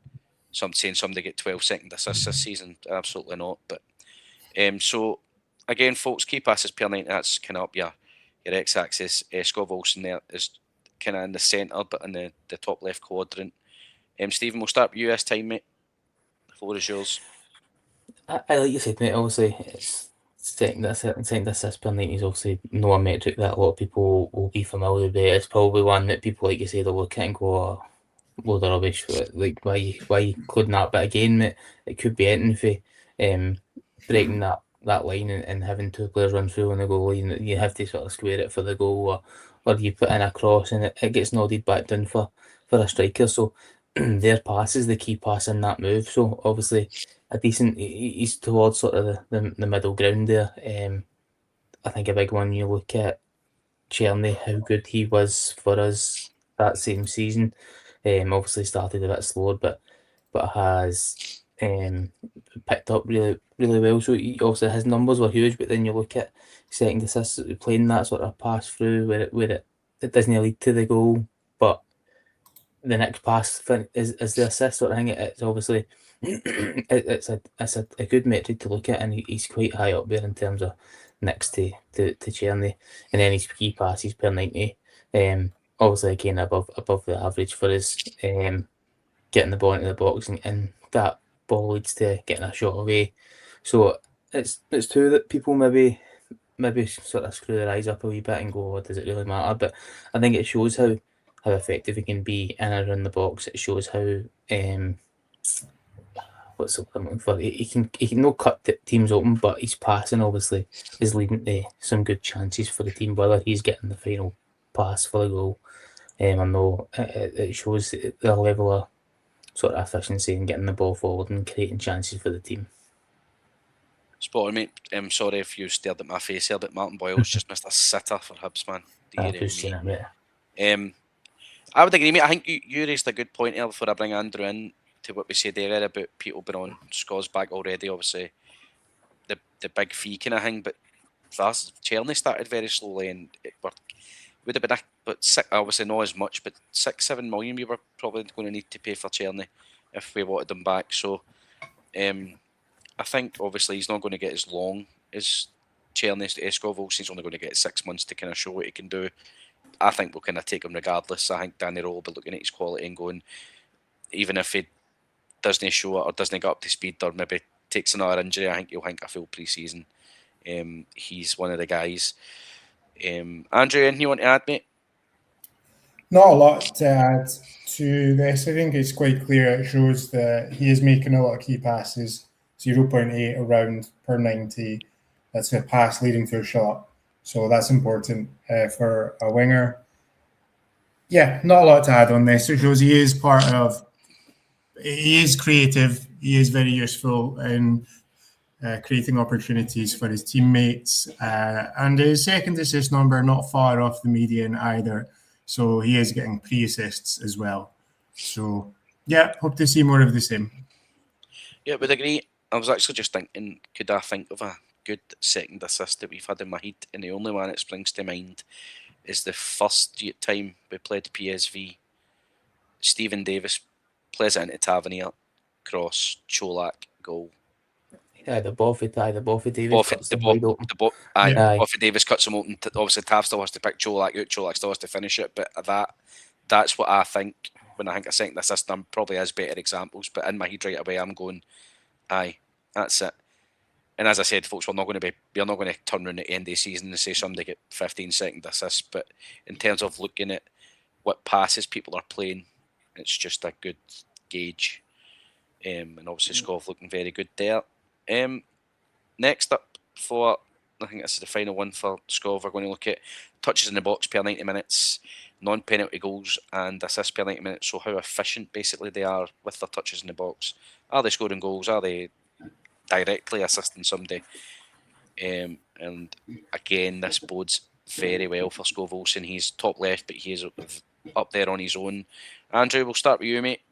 saying somebody get 12 second assists this season. Absolutely not. But so again, folks, key passes per 90. That's kind of up your X-axis. Scott Wilson there is kind of in the centre, but in the top left quadrant. Stephen, we'll start with you this time, mate. The floor is yours. I like you said, mate. Obviously, it's second assist per 90 is obviously no a metric that a lot of people will be familiar with. It's probably one that people, like you say, they'll look at and go, "Oh, load of rubbish. Like why including that?" But again, mate, it could be anything for breaking that line and having two players run through on the goal line. You have to sort of square it for the goal, or you put in a cross and it gets nodded back down for a striker. So their pass is the key pass in that move. So obviously a decent. He's towards sort of the middle ground there. I think a big one. You look at Cherny, how good he was for us that same season. Obviously started a bit slower, but has picked up really well. So also his numbers were huge. But then you look at second assists, playing that sort of pass through where it doesn't lead to the goal, but the next pass is the assist sort of thing. It's obviously it's a good metric to look at, and he's quite high up there in terms of next to Cherny, and then his key passes per 90. Obviously again above the average for us. Getting the ball into the box and that ball leads to getting a shot away. So it's true that people maybe sort of screw their eyes up a wee bit and go, "Oh, does it really matter?" But I think it shows how effective he can be in and around the box. It shows how what's the word I'm looking for? He can not cut teams open, but his passing obviously is leading to some good chances for the team. Whether he's getting the final pass for the goal, I know it shows the level of sort of efficiency and getting the ball forward and creating chances for the team. Spot on, mate. I'm sorry if you stared at my face here, but Martin Boyle's just missed a sitter for Hibs, man. I've Dear just me. seen it, mate. I would agree, mate. I think you raised a good point here before I bring Andrew in to what we said earlier about people being on Scott's back already. Obviously, the big fee kind of thing, but for us, Chelsea started very slowly, and it would have been obviously not as much, but 6-7 million we were probably going to need to pay for Chelsea if we wanted them back. So, I think obviously he's not going to get as long as Chelsea. Scott Wilson's only going to get 6 months to kind of show what he can do. I think we'll kind of take him regardless. I think Danny Rowe will be looking at his quality and going, even if he doesn't show it or doesn't get up to speed or maybe takes another injury, I think he'll think a full pre-season. He's one of the guys. Andrew, anything you want to add, mate? Not a lot to add to this. I think it's quite clear. It shows that he is making a lot of key passes, 0.8 around per 90. That's a pass leading to a shot. So that's important for a winger. Yeah, not a lot to add on this. It shows he is he is creative. He is very useful in creating opportunities for his teammates. And his second assist number, not far off the median either. So he is getting pre-assists as well. So, yeah, hope to see more of the same. Yeah, would agree. I was actually just thinking, could I think of a good second assist that we've had in my head? And the only one that springs to mind is the first time we played PSV. Stephen Davis plays it into Tavernier, cross, Cholak, goal. Yeah, the Boffy Davis cuts him wide open. Boffy Davis cuts him open. Obviously, Tav still has to pick Cholak out. Cholak still has to finish it. But that's what I think when I think a second assist. There probably has better examples, but in my head right away, I'm going, aye, that's it. And as I said, folks, we're not going to turn around at the end of the season and say somebody get 15 second assists. But in terms of looking at what passes people are playing, it's just a good gauge. And obviously, Scott looking very good there. Next up for, I think this is the final one for Scott. We're going to look at touches in the box per 90 minutes, non-penalty goals and assists per 90 minutes. So how efficient basically they are with their touches in the box. Are they scoring goals? Are they directly assisting somebody? And again, this bodes very well for Scott Wilson. He's top left, but he is up there on his own. Andrew, we'll start with you, mate.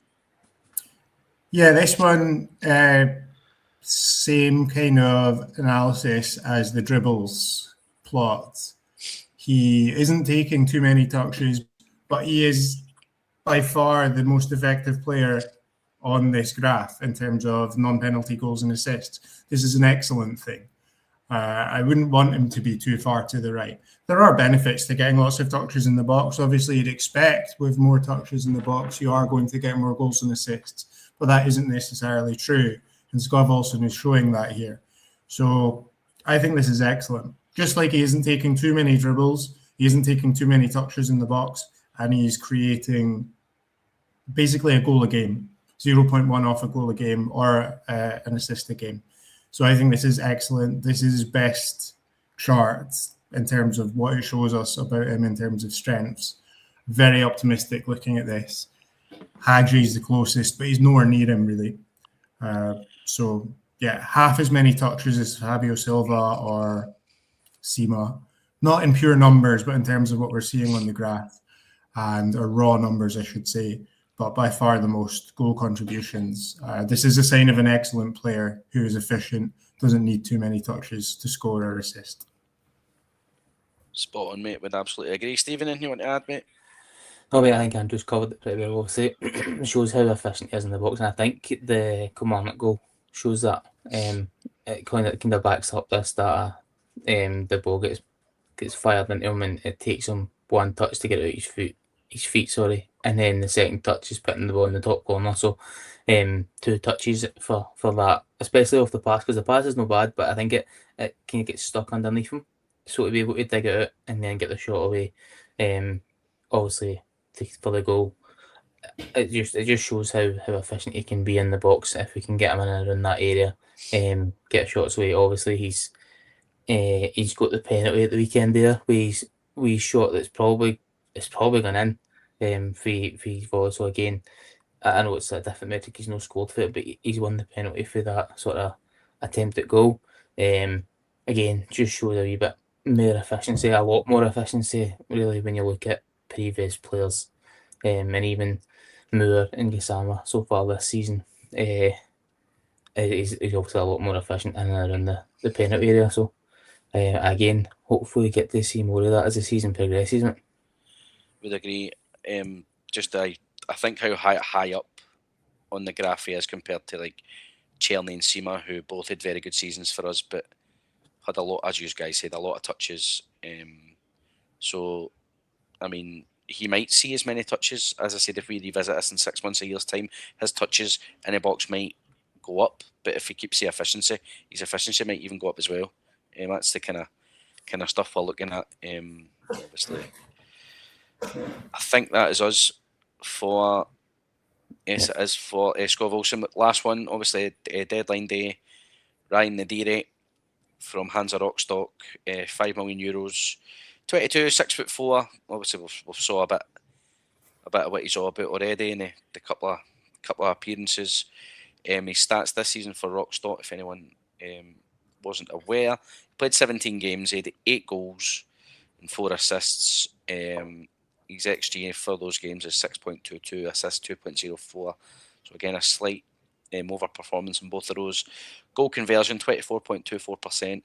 Yeah, this one, same kind of analysis as the dribbles plot. He isn't taking too many touches, but he is by far the most effective player on this graph in terms of non-penalty goals and assists. This is an excellent thing. I wouldn't want him to be too far to the right. There are benefits to getting lots of touches in the box. Obviously, you'd expect with more touches in the box, you are going to get more goals and assists, but that isn't necessarily true. And Scott Wilson is showing that here. So I think this is excellent. Just like he isn't taking too many dribbles, he isn't taking too many touches in the box, and he's creating basically a goal a game, 0.1 off a goal a game or an assist a game. So I think this is excellent. This is his best chart in terms of what it shows us about him in terms of strengths. Very optimistic looking at this. Hadji's the closest, but he's nowhere near him really. So yeah, half as many touches as Fabio Silva or Sima. Not in pure numbers, but in terms of what we're seeing on the graph and or raw numbers, I should say. But by far the most goal contributions. This is a sign of an excellent player who is efficient, doesn't need too many touches to score or assist. Spot on, mate. Would absolutely agree. Stephen, anything you want to add, mate? No, mate, I think Andrew's covered it pretty well. Obviously, it shows how efficient he is in the box, and I think the Kilmarnock goal shows that. It kind of backs up this that the ball gets fired into him, and it takes him one touch to get out his feet, and then the second touch is putting the ball in the top corner. So, 2 touches for that, especially off the pass, because the pass is no bad, but I think it kind of gets stuck underneath him, so to be able to dig it out and then get the shot away. Obviously, for the goal, it just shows how efficient he can be in the box if we can get him in and around that area, get shots away. Obviously, he's got the penalty at the weekend there. We shot that's probably gone in. For his volley. So again, I know it's a different metric, he's no scored for it, but he's won the penalty for that sort of attempt at goal. Again, just showed a wee bit more efficiency, a lot more efficiency, really, when you look at previous players, and even Moore and Gisama so far this season. He's obviously a lot more efficient in and around the penalty area. So, again, hopefully get to see more of that as the season progresses. Mate. Would agree. I think how high up on the graph he is compared to like Cherny and Sema, who both had very good seasons for us, but had a lot, as you guys said, a lot of touches. So, I mean, he might see as many touches. As I said, if we revisit this in 6 months, a year's time, his touches in the box might go up. But if he keeps the efficiency, his efficiency might even go up as well. That's the kind of stuff we're looking at. Obviously, I think that is us for. Yes, it is for Scott Wilson. Last one, obviously, deadline day. Ryan Nadiri from Hansa Rostock, €5 million, 22, 6'4". Obviously, we've saw a bit of what he's all about already in the couple of appearances. His stats this season for Rostock, if anyone wasn't aware, he played 17 games. He had 8 goals and 4 assists. His XG for those games is 6.22, assists 2.04. So again, a slight overperformance in both of those. Goal conversion 24.24%.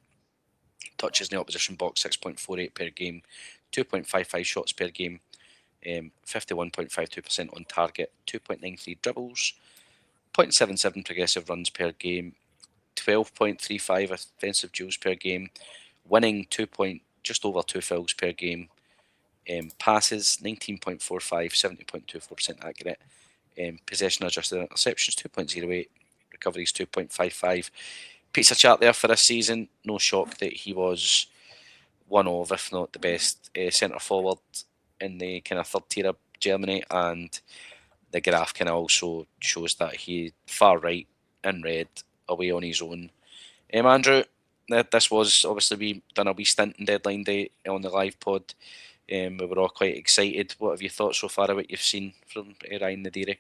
Touches in the opposition box 6.48 per game, 2.55 shots per game, 51.52% on target, 2.93 dribbles, 0.77 progressive runs per game, 12.35 offensive duels per game, winning just over 2 fouls per game. Passes 19.45, 70.24% accurate. Possession adjusted interceptions 2.08, recoveries 2.55. Pizza chart there for this season. No shock that he was one of, if not the best, centre forward in the kind of third tier of Germany, and the graph kind of also shows that he far right in red away on his own. Andrew, this was obviously we done a wee stint in deadline day on the live pod. We were all quite excited. What have you thought so far of what you've seen from Ryan Nadiri?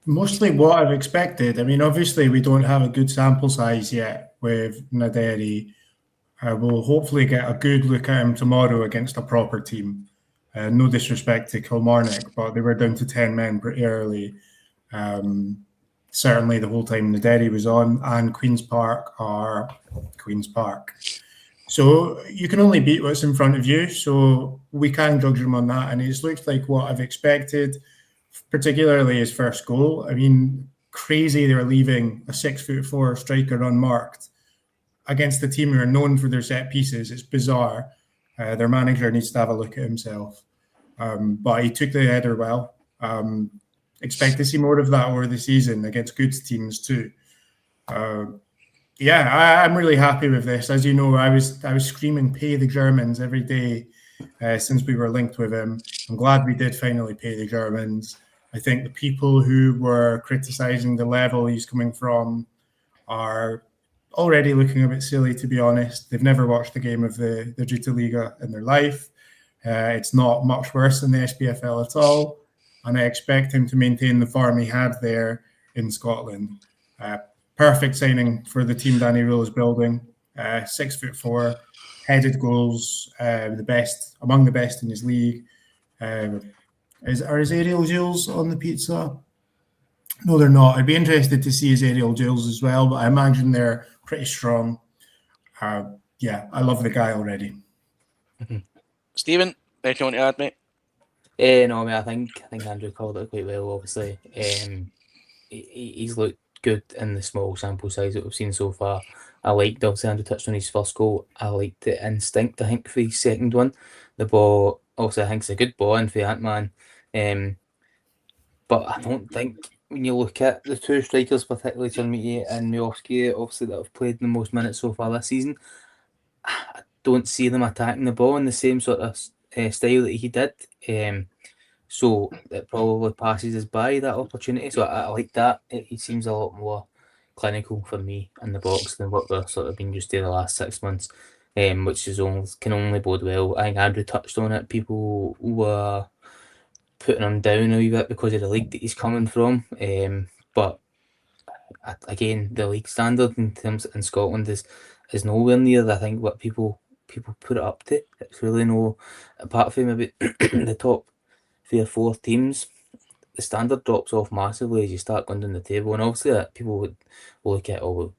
Mostly what I've expected. I mean, obviously, we don't have a good sample size yet with Naderi. We'll hopefully get a good look at him tomorrow against a proper team. No disrespect to Kilmarnock, but they were down to 10 men pretty early. Certainly the whole time Naderi was on, and Queen's Park are Queen's Park. So you can only beat what's in front of you. So we can judge him on that. And it looks like what I've expected, particularly his first goal. I mean, crazy they were leaving a 6'4" striker unmarked against the team who are known for their set pieces. It's bizarre. Their manager needs to have a look at himself. But he took the header well. Expect to see more of that over the season against good teams too. I'm really happy with this. As you know, I was screaming "pay the Germans" every day since we were linked with him. I'm glad we did finally pay the Germans. I think the people who were criticising the level he's coming from are already looking a bit silly, to be honest. They've never watched a game of the Dritte Liga in their life. It's not much worse than the SPFL at all. And I expect him to maintain the form he had there in Scotland. Perfect signing for the team Danny Rule is building. 6'4", headed goals, among the best in his league. Are his aerial duels on the pizza? No, they're not. I'd be interested to see his aerial duels as well, but I imagine they're pretty strong. I love the guy already. Stephen, anything you want to add, mate? No, I mean, I think Andrew called it quite well. Obviously, he's looked good in the small sample size that we've seen so far. I liked, obviously, Andrew touched on his first goal. I liked the instinct, I think, for his second one. The ball, obviously, I think it's a good ball in for Ant-Man. But I don't think, when you look at the two strikers, particularly Turmiti and Miowski, obviously, that have played the most minutes so far this season, I don't see them attacking the ball in the same sort of style that he did. So it probably passes us by, that opportunity. So I like that. He seems a lot more clinical for me in the box than what we've sort of been used to the last 6 months, which can only bode well. I think Andrew touched on it. People were putting him down a wee bit because of the league that he's coming from. But again, the league standard in terms in Scotland is nowhere near, I think, what people put it up to. It's really no, apart from maybe the top 3 or 4 teams, the standard drops off massively as you start going down the table. And obviously, that people would look at, oh, well,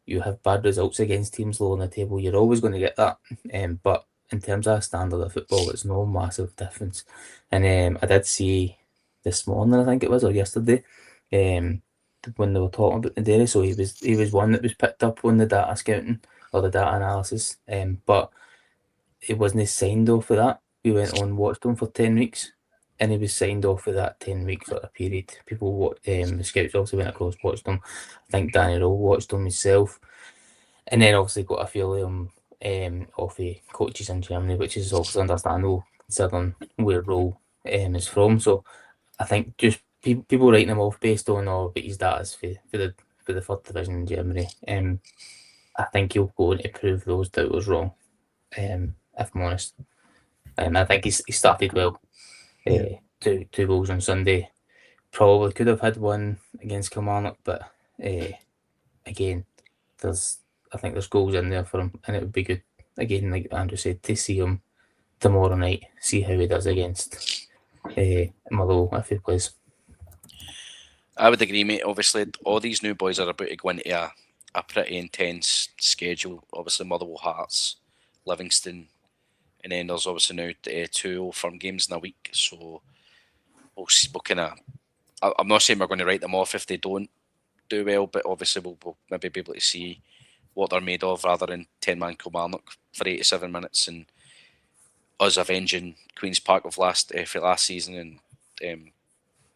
you have bad results against teams low on the table. You're always going to get that. But in terms of standard of football, it's no massive difference. And I did see this morning, I think it was, or yesterday, when they were talking about the Derry. So he was one that was picked up on the data scouting or the data analysis. But it wasn't signed off for that. We went on and watched him for 10 weeks. And he was signed off for that 10-week sort of period. The scouts also went across, watched him. I think Danny Rowe watched him himself. And then obviously got a feel of him off the coaches in Germany, which is obviously understandable considering where Rowe is from. So I think just people writing him off based on but his data's for the third division in Germany. I think he'll go on to prove those doubters wrong. If I'm honest. I think he started well. Two goals on Sunday. Probably could have had one against Kilmarnock, but again, I think there's goals in there for him, and it would be good, again, like Andrew said, to see him tomorrow night, see how he does against Motherwell if he plays. I would agree, mate. Obviously, all these new boys are about to go into a pretty intense schedule. Obviously, Motherwell, Hearts, Livingston, and then there's obviously now 2 Old Firm games in a week. So we'll kind of. I'm not saying we're going to write them off if they don't do well, but obviously we'll maybe be able to see what they're made of rather than 10-man Kilmarnock for 87 minutes and us avenging Queen's Park of last season, and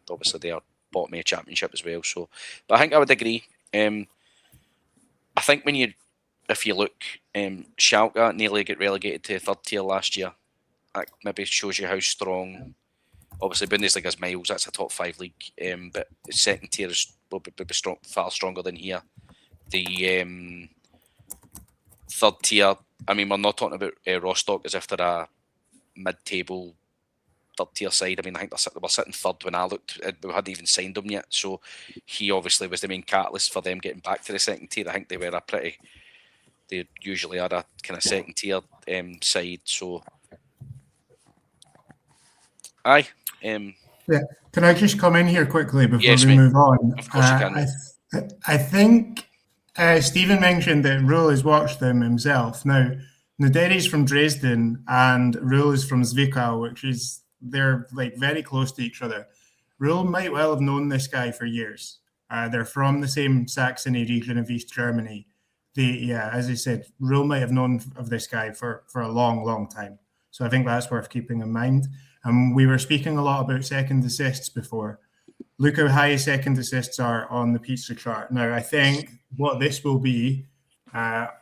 obviously they are bottom of the championship as well. So, but I think I would agree. I think if you look, Schalke nearly got relegated to 3rd tier last year. That maybe shows you how strong. Obviously, Bundesliga's miles. That's a top 5 league, but the 2nd tier will be far stronger than here. The 3rd tier. I mean, we're not talking about Rostock as if they're a mid-table 3rd tier side. I mean, I think they were sitting 3rd when I looked. We hadn't even signed them yet, so he obviously was the main catalyst for them getting back to the 2nd tier. I think they were they usually are a kind of 2nd tier side. So, aye. Can I just come in here quickly before we mate. move on? Of course you can. I think Stephen mentioned that Rule has watched them himself. Now, Naderi's from Dresden and Rule is from Zwickau, which is, they're like very close to each other. Rule might well have known this guy for years. They're from the same Saxony region of East Germany. As I said, Rule might have known of this guy for a long, long time. So I think that's worth keeping in mind. We were speaking a lot about second assists before. Look how high second assists are on the pizza chart. Now, I think what this will be are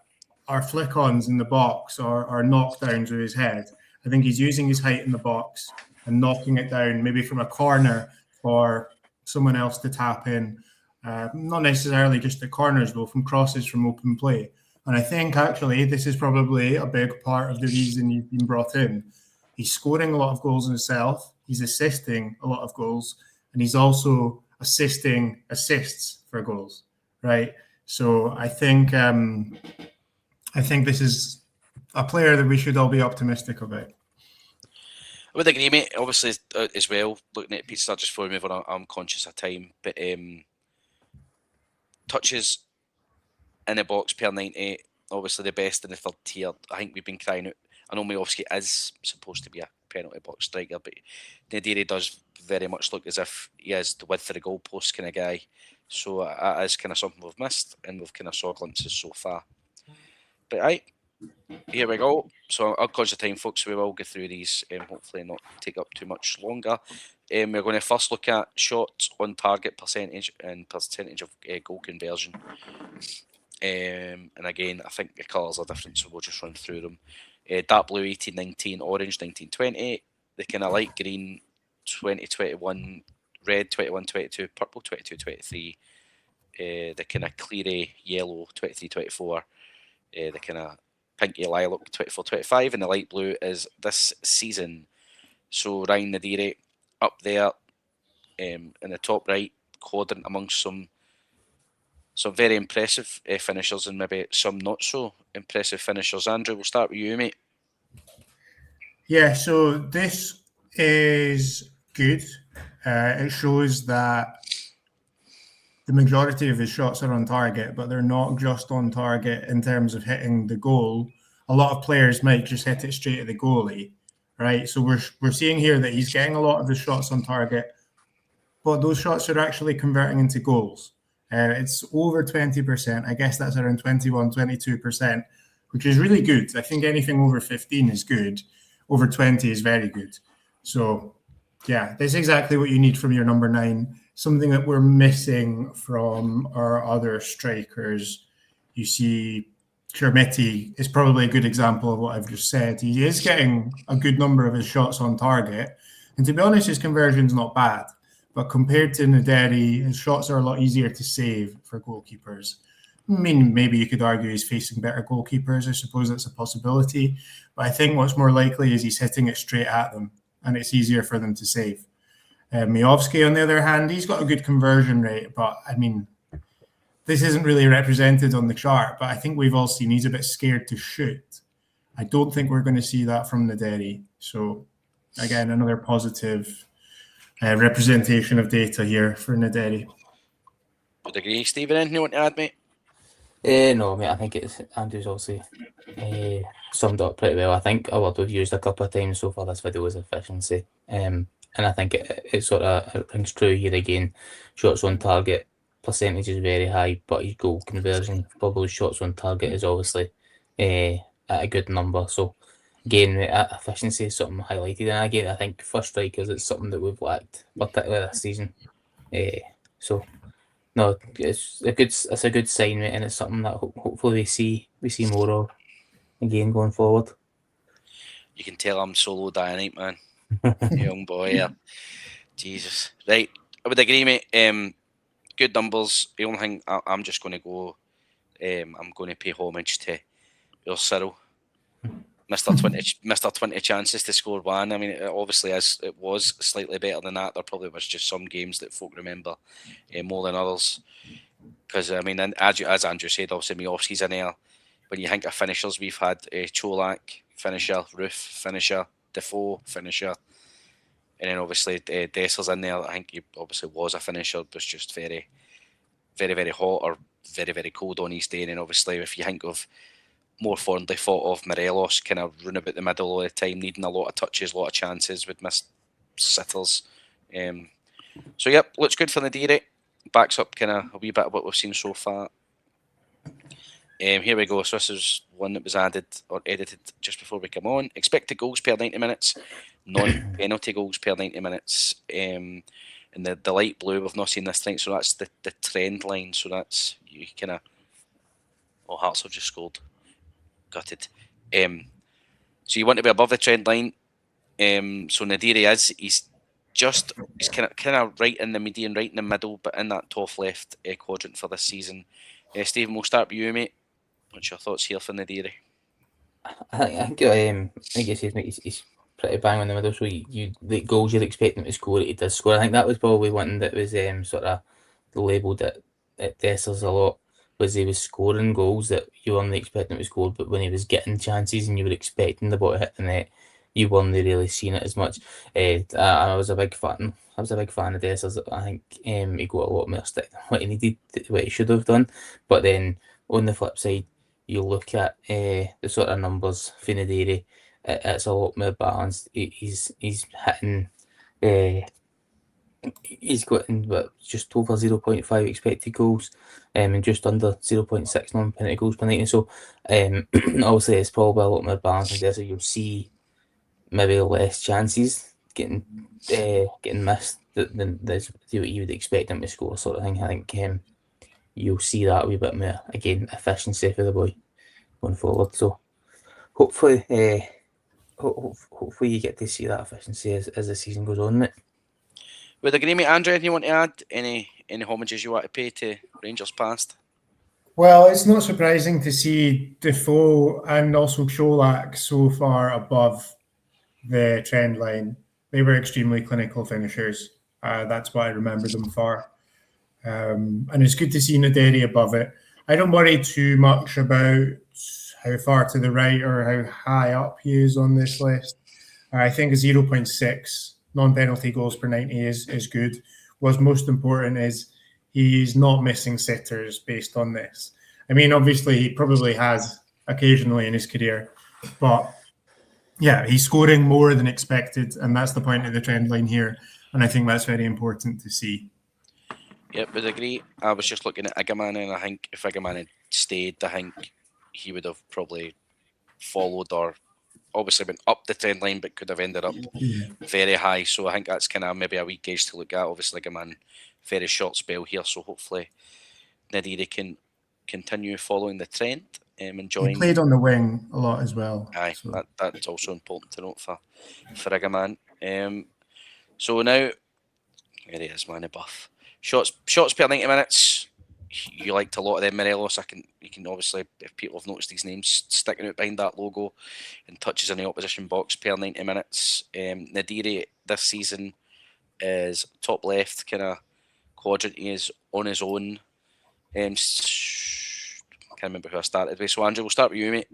flick-ons in the box or knockdowns with his head. I think he's using his height in the box and knocking it down, maybe from a corner for someone else to tap in. Not necessarily just the corners, though, from crosses from open play. And I think, actually, this is probably a big part of the reason he's been brought in. He's scoring a lot of goals himself. He's assisting a lot of goals. And he's also assisting assists for goals, right? So I think this is a player that we should all be optimistic about. I would agree, mate. Obviously, as well, looking at pizza just before we move on, I'm conscious of time, but touches in the box per 90, obviously the best in the 3rd tier. I think we've been crying out. I know Majowski is supposed to be a penalty box striker, but Nadiri does very much look as if he is the width of the goalpost kind of guy. So that is kind of something we've missed, and we've kind of saw glimpses so far. But aye, here we go. So I'll conscious of time, folks. We will get through these, hopefully not take up too much longer. We're going to first look at shots on target percentage and percentage of goal conversion. And again, I think the colours are different, so we'll just run through them. Dark blue 18-19, orange 19-20, the kind of light green 20-21, red 21-22, purple 22-23, the kind of cleary yellow 23-24, the kind of pinky lilac 24-25, and the light blue is this season. So Ryan Nadiri, up there in the top right quadrant amongst some very impressive finishers and maybe some not so impressive finishers. Andrew, we'll start with you, mate. Yeah, so this is good. It shows that the majority of his shots are on target, but they're not just on target in terms of hitting the goal. A lot of players might just hit it straight at the goalie, right? So we're seeing here that he's getting a lot of his shots on target, but those shots are actually converting into goals. It's over 20%. I guess that's around 21, 22%, which is really good. I think anything over 15 is good. Over 20 is very good. So, yeah, that's exactly what you need from your number 9. Something that we're missing from our other strikers. You see, Chermiti is probably a good example of what I've just said. He is getting a good number of his shots on target. And to be honest, his conversion's not bad. But compared to Naderi, his shots are a lot easier to save for goalkeepers. I mean, maybe you could argue he's facing better goalkeepers. I suppose that's a possibility. But I think what's more likely is he's hitting it straight at them, and it's easier for them to save. Miovski, on the other hand, he's got a good conversion rate. But, I mean, this isn't really represented on the chart, but I think we've all seen he's a bit scared to shoot. I don't think we're going to see that from Naderi. So, again, another positive representation of data here for Naderi. Would agree. Stephen, anything you want to add, mate? No, mate, I think it's Andrew's also summed up pretty well. I think a word we've used a couple of times so far this video is efficiency. And I think it sort of rings true here again. Shots on target percentage is very high, but his goal conversion for those shots on target is obviously at a good number. So again, efficiency is something highlighted, and again, I think for strikers it's something that we've lacked, particularly this season. So no, it's a good sign, mate, and it's something that hopefully we see more of again going forward. You can tell I'm solo dynamite, man. Young boy, yeah. Jesus, right? I would agree, mate. Good numbers. The only thing I'm just going to go, I'm going to pay homage to Earl Cyril. Mr. 20 chances to score one. I mean, it obviously it was slightly better than that. There probably was just some games that folk remember more than others. Because, I mean, as Andrew said, obviously Miovski's in there. When you think of finishers, we've had Cholak, finisher, Roof, finisher, Defoe, finisher. And then obviously Dessler's in there. I think he obviously was a finisher, was just very, very, very hot or very, very cold on his day. And then obviously if you think of more fondly thought of Morelos, kind of run about the middle all the time, needing a lot of touches, a lot of chances, would miss sitters. So, yep, looks good for Nadiri. Backs up kind of a wee bit of what we've seen so far. Here we go. So this is one that was added or edited just before we come on. Expected goals per 90 minutes, non-penalty goals per 90 minutes. And the light blue, we've not seen this tonight, so that's the trend line. So that's, you kind of... Oh, Hearts have just scored. Gutted. So you want to be above the trend line. So Nadiri he's kind of right in the median, right in the middle, but in that top left quadrant for this season. Stephen, we'll start with you, mate. What's your thoughts here for Nadiri? I think he's pretty bang in the middle. So you the goals you'd expect him to score, he does score. I think that was probably one that was sort of labelled at Dessers a lot. Was he was scoring goals that you weren't expecting him to score, but when he was getting chances and you were expecting the ball to hit the net, you weren't really seeing it as much. I was a big fan. I was a big fan of Dessers. I think he got a lot more stick than what he needed, what he should have done. But then on the flip side, you look at the sort of numbers for Nadiri, it's a lot more balanced. He's hitting. He's got just over 0.5 expected goals, and just under 0.6 non-penalty goals per 90. So, obviously, it's probably a lot more balanced there. So you'll see maybe less chances getting missed than you would expect him to score, sort of thing. I think you'll see that a wee bit more again efficiency for the boy going forward. So hopefully, hopefully you get to see that efficiency as the season goes on, mate. Would agree, mate. Andrew, anything you want to add? Any homages you want to pay to Rangers past? Well, it's not surprising to see Defoe and also Cholak so far above the trend line. They were extremely clinical finishers. That's what I remember them for. And it's good to see Naderi above it. I don't worry too much about how far to the right or how high up he is on this list. I think a 0.6 non-penalty goals per 90 is good. What's most important is he's not missing sitters based on this. I mean, obviously, he probably has occasionally in his career, but yeah, he's scoring more than expected, and that's the point of the trend line here. And I think that's very important to see. Yep, would agree. I was just looking at Igaman, and I think if Igaman had stayed, I think he would have probably followed or obviously went up the trend line, but could have ended up very high. So I think that's kind of maybe a wee gauge to look at. Obviously, Igaman, very short spell here, so hopefully Nadiri can continue following the trend. Enjoying. He played on the wing a lot as well. Aye, so. That's also important to note for Igaman. So now, here he is, man, buff. Shots per 90 minutes. You liked a lot of them, Morelos. You can obviously, if people have noticed these names sticking out behind that logo, and touches in the opposition box per 90 minutes. Nadiri this season is top left kind of quadrant. He is on his own. Can't remember who I started with. So Andrew, we'll start with you, mate.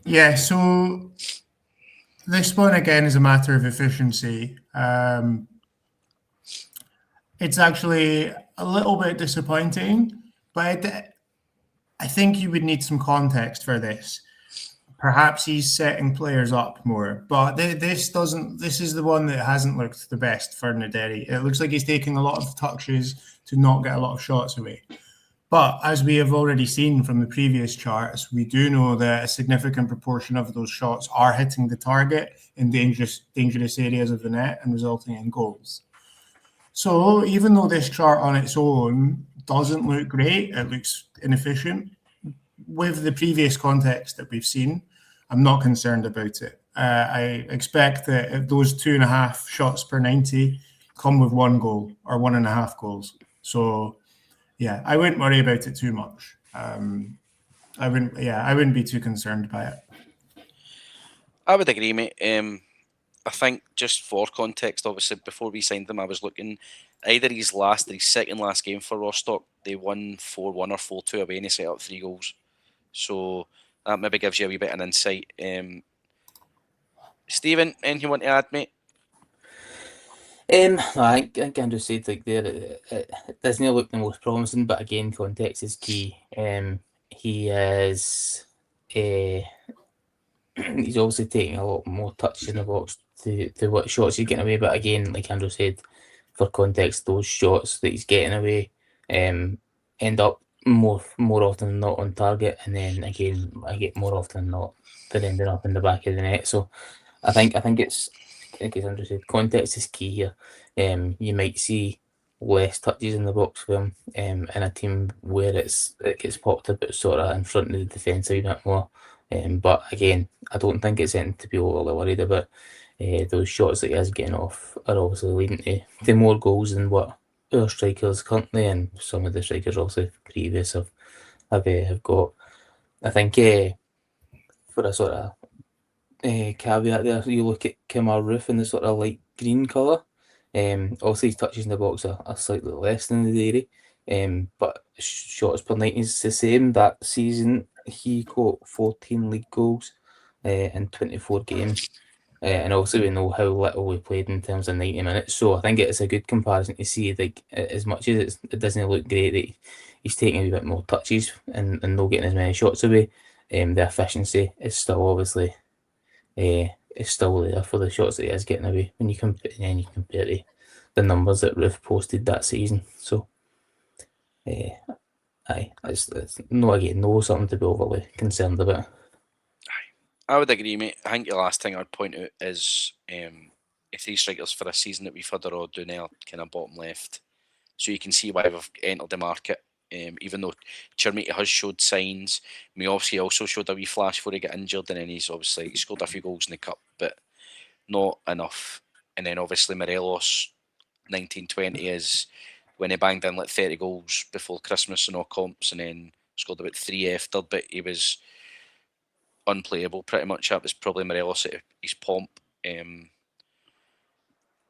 Yeah, so this one again is a matter of efficiency. It's actually a little bit disappointing, but I think you would need some context for this. Perhaps he's setting players up more, but this doesn't. This is the one that hasn't looked the best for Naderi. It looks like he's taking a lot of touches to not get a lot of shots away. But as we have already seen from the previous charts, we do know that a significant proportion of those shots are hitting the target in dangerous areas of the net and resulting in goals. So even though this chart on its own doesn't look great, it looks inefficient, with the previous context that we've seen, I'm not concerned about it. I expect that if those 2.5 shots per 90 come with 1 goal or 1.5 goals. So yeah, I wouldn't worry about it too much. I wouldn't be too concerned by it. I would agree, mate. I think just for context, obviously, before we signed them, I was looking either his second last game for Rostock, they won 4-1 or 4-2 away, and he set up 3 goals. So that maybe gives you a wee bit of an insight. Stephen, anything you want to add, mate? I think Andrew said like there, it doesn't look the most promising, but again, context is key. He is, he's obviously taking a lot more touches in the box to what shots he's getting away. But again, like Andrew said, for context, those shots that he's getting away, end up more often than not on target, and then again, I get more often than not they're ending up in the back of the net. So I think it's. I think as Andrew said, context is key here. You might see less touches in the box for him in a team where it gets popped about sort of in front of the defence a wee bit more. But again, I don't think it's anything to be overly worried about. Those shots that he is getting off are obviously leading to more goals than what our strikers currently and some of the strikers also previous have got. I think for a sort of caveat there, you look at Kemar Roof in the sort of light green colour. Also his touches in the box are slightly less than the Dairy. But shots per 90 is the same. That season he got 14 league goals in 24 games. And also we know how little we played in terms of 90 minutes. So I think it's a good comparison to see, like, as much as it doesn't look great that he's taking a bit more touches and not getting as many shots away. The efficiency is still obviously is still there for the shots that he is getting away when you compare to the numbers that Roof posted that season. So it's no something to be overly concerned about. I would agree, mate. I think the last thing I'd point out is if 3 strikers for a season that we've had are all doing there, kind of bottom left. So you can see why we've entered the market. Even though Chermiti has showed signs, Miovski also showed a wee flash before he got injured, and then he scored a few goals in the cup, but not enough. And then obviously Morelos, 1920 is when he banged in like 30 goals before Christmas and all comps, and then scored about 3 after, but he was unplayable pretty much. That was probably Morelos at his pomp.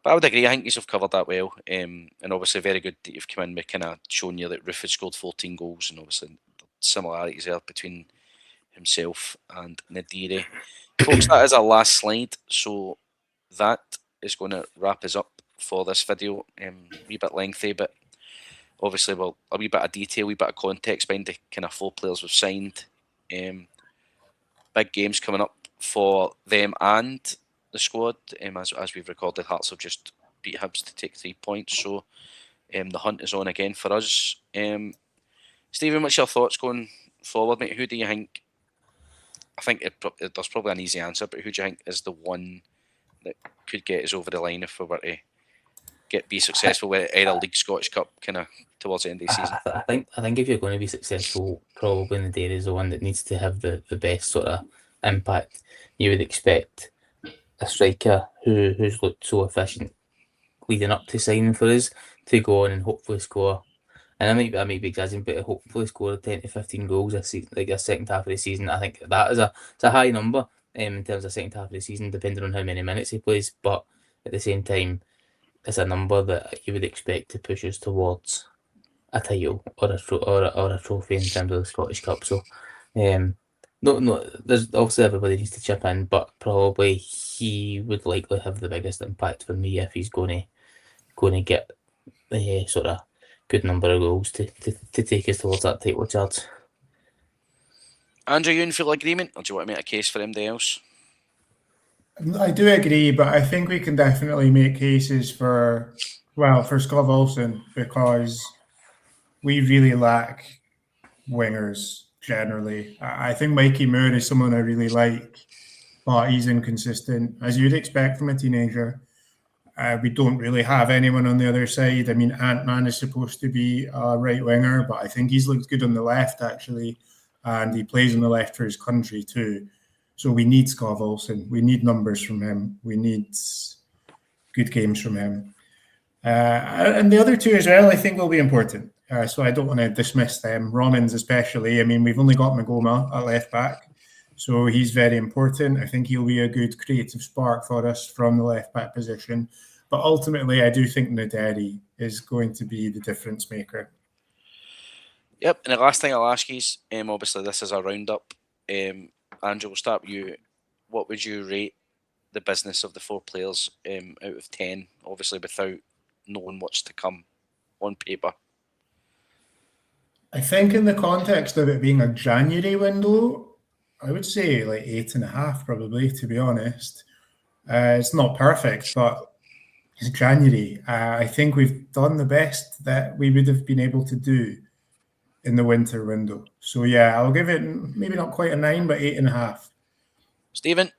But I would agree. I think you've covered that well, and obviously very good that you've come in with kind of showing you that Roof has scored 14 goals, and obviously similarities there between himself and Nadiri. Folks, that is our last slide, so that is going to wrap us up for this video. A wee bit lengthy, but obviously, well, a wee bit of detail, a wee bit of context behind the kind of 4 players we've signed. Big games coming up for them and the squad. As we've recorded, Hearts have just beat Hibs to take 3 points, so the hunt is on again for us. Stephen, what's your thoughts going forward, mate? Who do you think? I think there's probably an easy answer, but who do you think is the one that could get us over the line if we were to be successful with either League, Scottish Cup, kind of towards the end of the season? I think if you're going to be successful, probably Nadiri is the one that needs to have the best sort of impact. You would expect a striker who's looked so efficient leading up to signing for us to go on and hopefully score. And I might be exaggerating, but hopefully score 10 to 15 goals this season, like a second half of the season. I think that is it's a high number in terms of second half of the season, depending on how many minutes he plays. But at the same time, it's a number that you would expect to push us towards a title or a trophy in terms of the Scottish Cup. So, no, there's obviously everybody needs to chip in, but probably he would likely have the biggest impact for me if he's going to get the sort of good number of goals to take us towards that title charge. Andrew, you in full agreement, or do you want to make a case for anybody else? I do agree, but I think we can definitely make cases for Scott Olsen, because we really lack wingers generally. I think Mikey Moore is someone I really like, but he's inconsistent, as you'd expect from a teenager. We don't really have anyone on the other side. I mean, Ant-Man is supposed to be a right winger, but I think he's looked good on the left, actually, and he plays on the left for his country too. So we need Scott Olsen. We need numbers from him. We need good games from him. And the other two as well, I think, will be important. So I don't want to dismiss them. Romans especially. I mean, we've only got Magoma at left back, so he's very important. I think he'll be a good creative spark for us from the left back position. But ultimately, I do think Nadiri is going to be the difference maker. Yep, and the last thing I'll ask you is, obviously this is a roundup. Andrew, we'll start with you. What would you rate the business of the 4 players out of 10, obviously without knowing what's to come on paper? I think in the context of it being a January window, I would say like 8.5 probably, to be honest. It's not perfect, but it's January. I think we've done the best that we would have been able to do in the winter window. So yeah, I'll give it maybe not quite a 9, but 8.5. Stephen,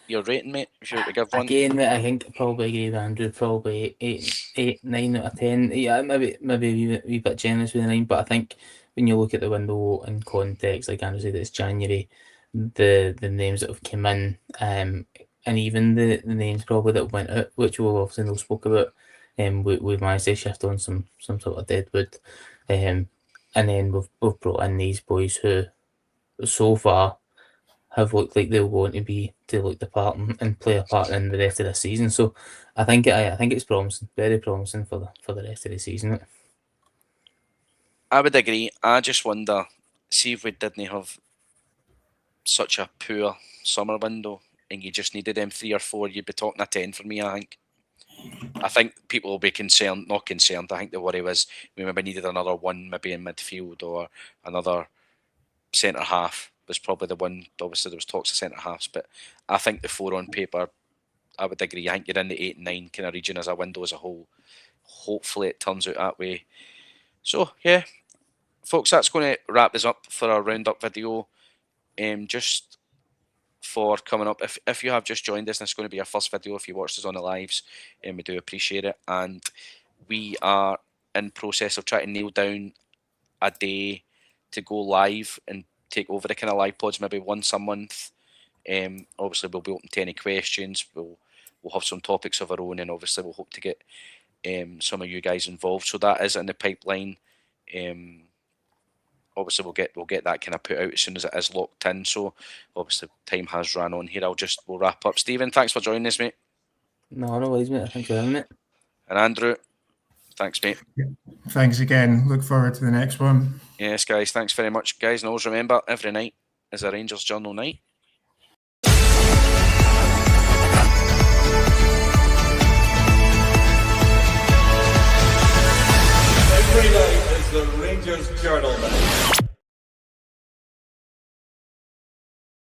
your rating, mate, if you were to give one. Again, I think probably agree with Andrew. Probably 8, 9 out of 10. Yeah, maybe a wee bit generous with the 9, but I think when you look at the window in context, like Andrew said, it's January. The names that have come in, and even the names probably that went out, which we've obviously not spoke about, we've managed to shift on some sort of deadwood, and then we've brought in these boys who so far have looked like they're going to look the part and play a part in the rest of the season. So I think it's promising, very promising for the rest of the season. I would agree. I just wonder, see if we didn't have such a poor summer window and you just needed them 3 or 4, you'd be talking a 10 for me, I think. I think people will be not concerned. I think the worry was we maybe needed another one, maybe in midfield, or another centre half was probably the one. Obviously, there was talks of centre halves, but I think the 4 on paper, I would agree. I think you're in the 8 and 9 kind of region as a window as a whole. Hopefully, it turns out that way. So, yeah, folks, that's going to wrap us up for our roundup video. Just for coming up, if you have just joined us, this is going to be our first video if you watched us on the lives, and we do appreciate it. And we are in process of trying to nail down a day to go live and take over the kind of live pods, maybe once a month. Obviously, we'll be open to any questions. We'll have some topics of our own, and obviously, we'll hope to get some of you guys involved. So that is in the pipeline. Obviously, we'll get that kind of put out as soon as it is locked in. So obviously, time has run on here. We'll wrap up. Stephen, thanks for joining us, mate. No worries, mate. Thanks for having it. And Andrew, thanks, mate. Thanks again. Look forward to the next one. Yes, guys, thanks very much, guys. And always remember, every night is a Rangers Journal night. Every night is the Rangers Journal night.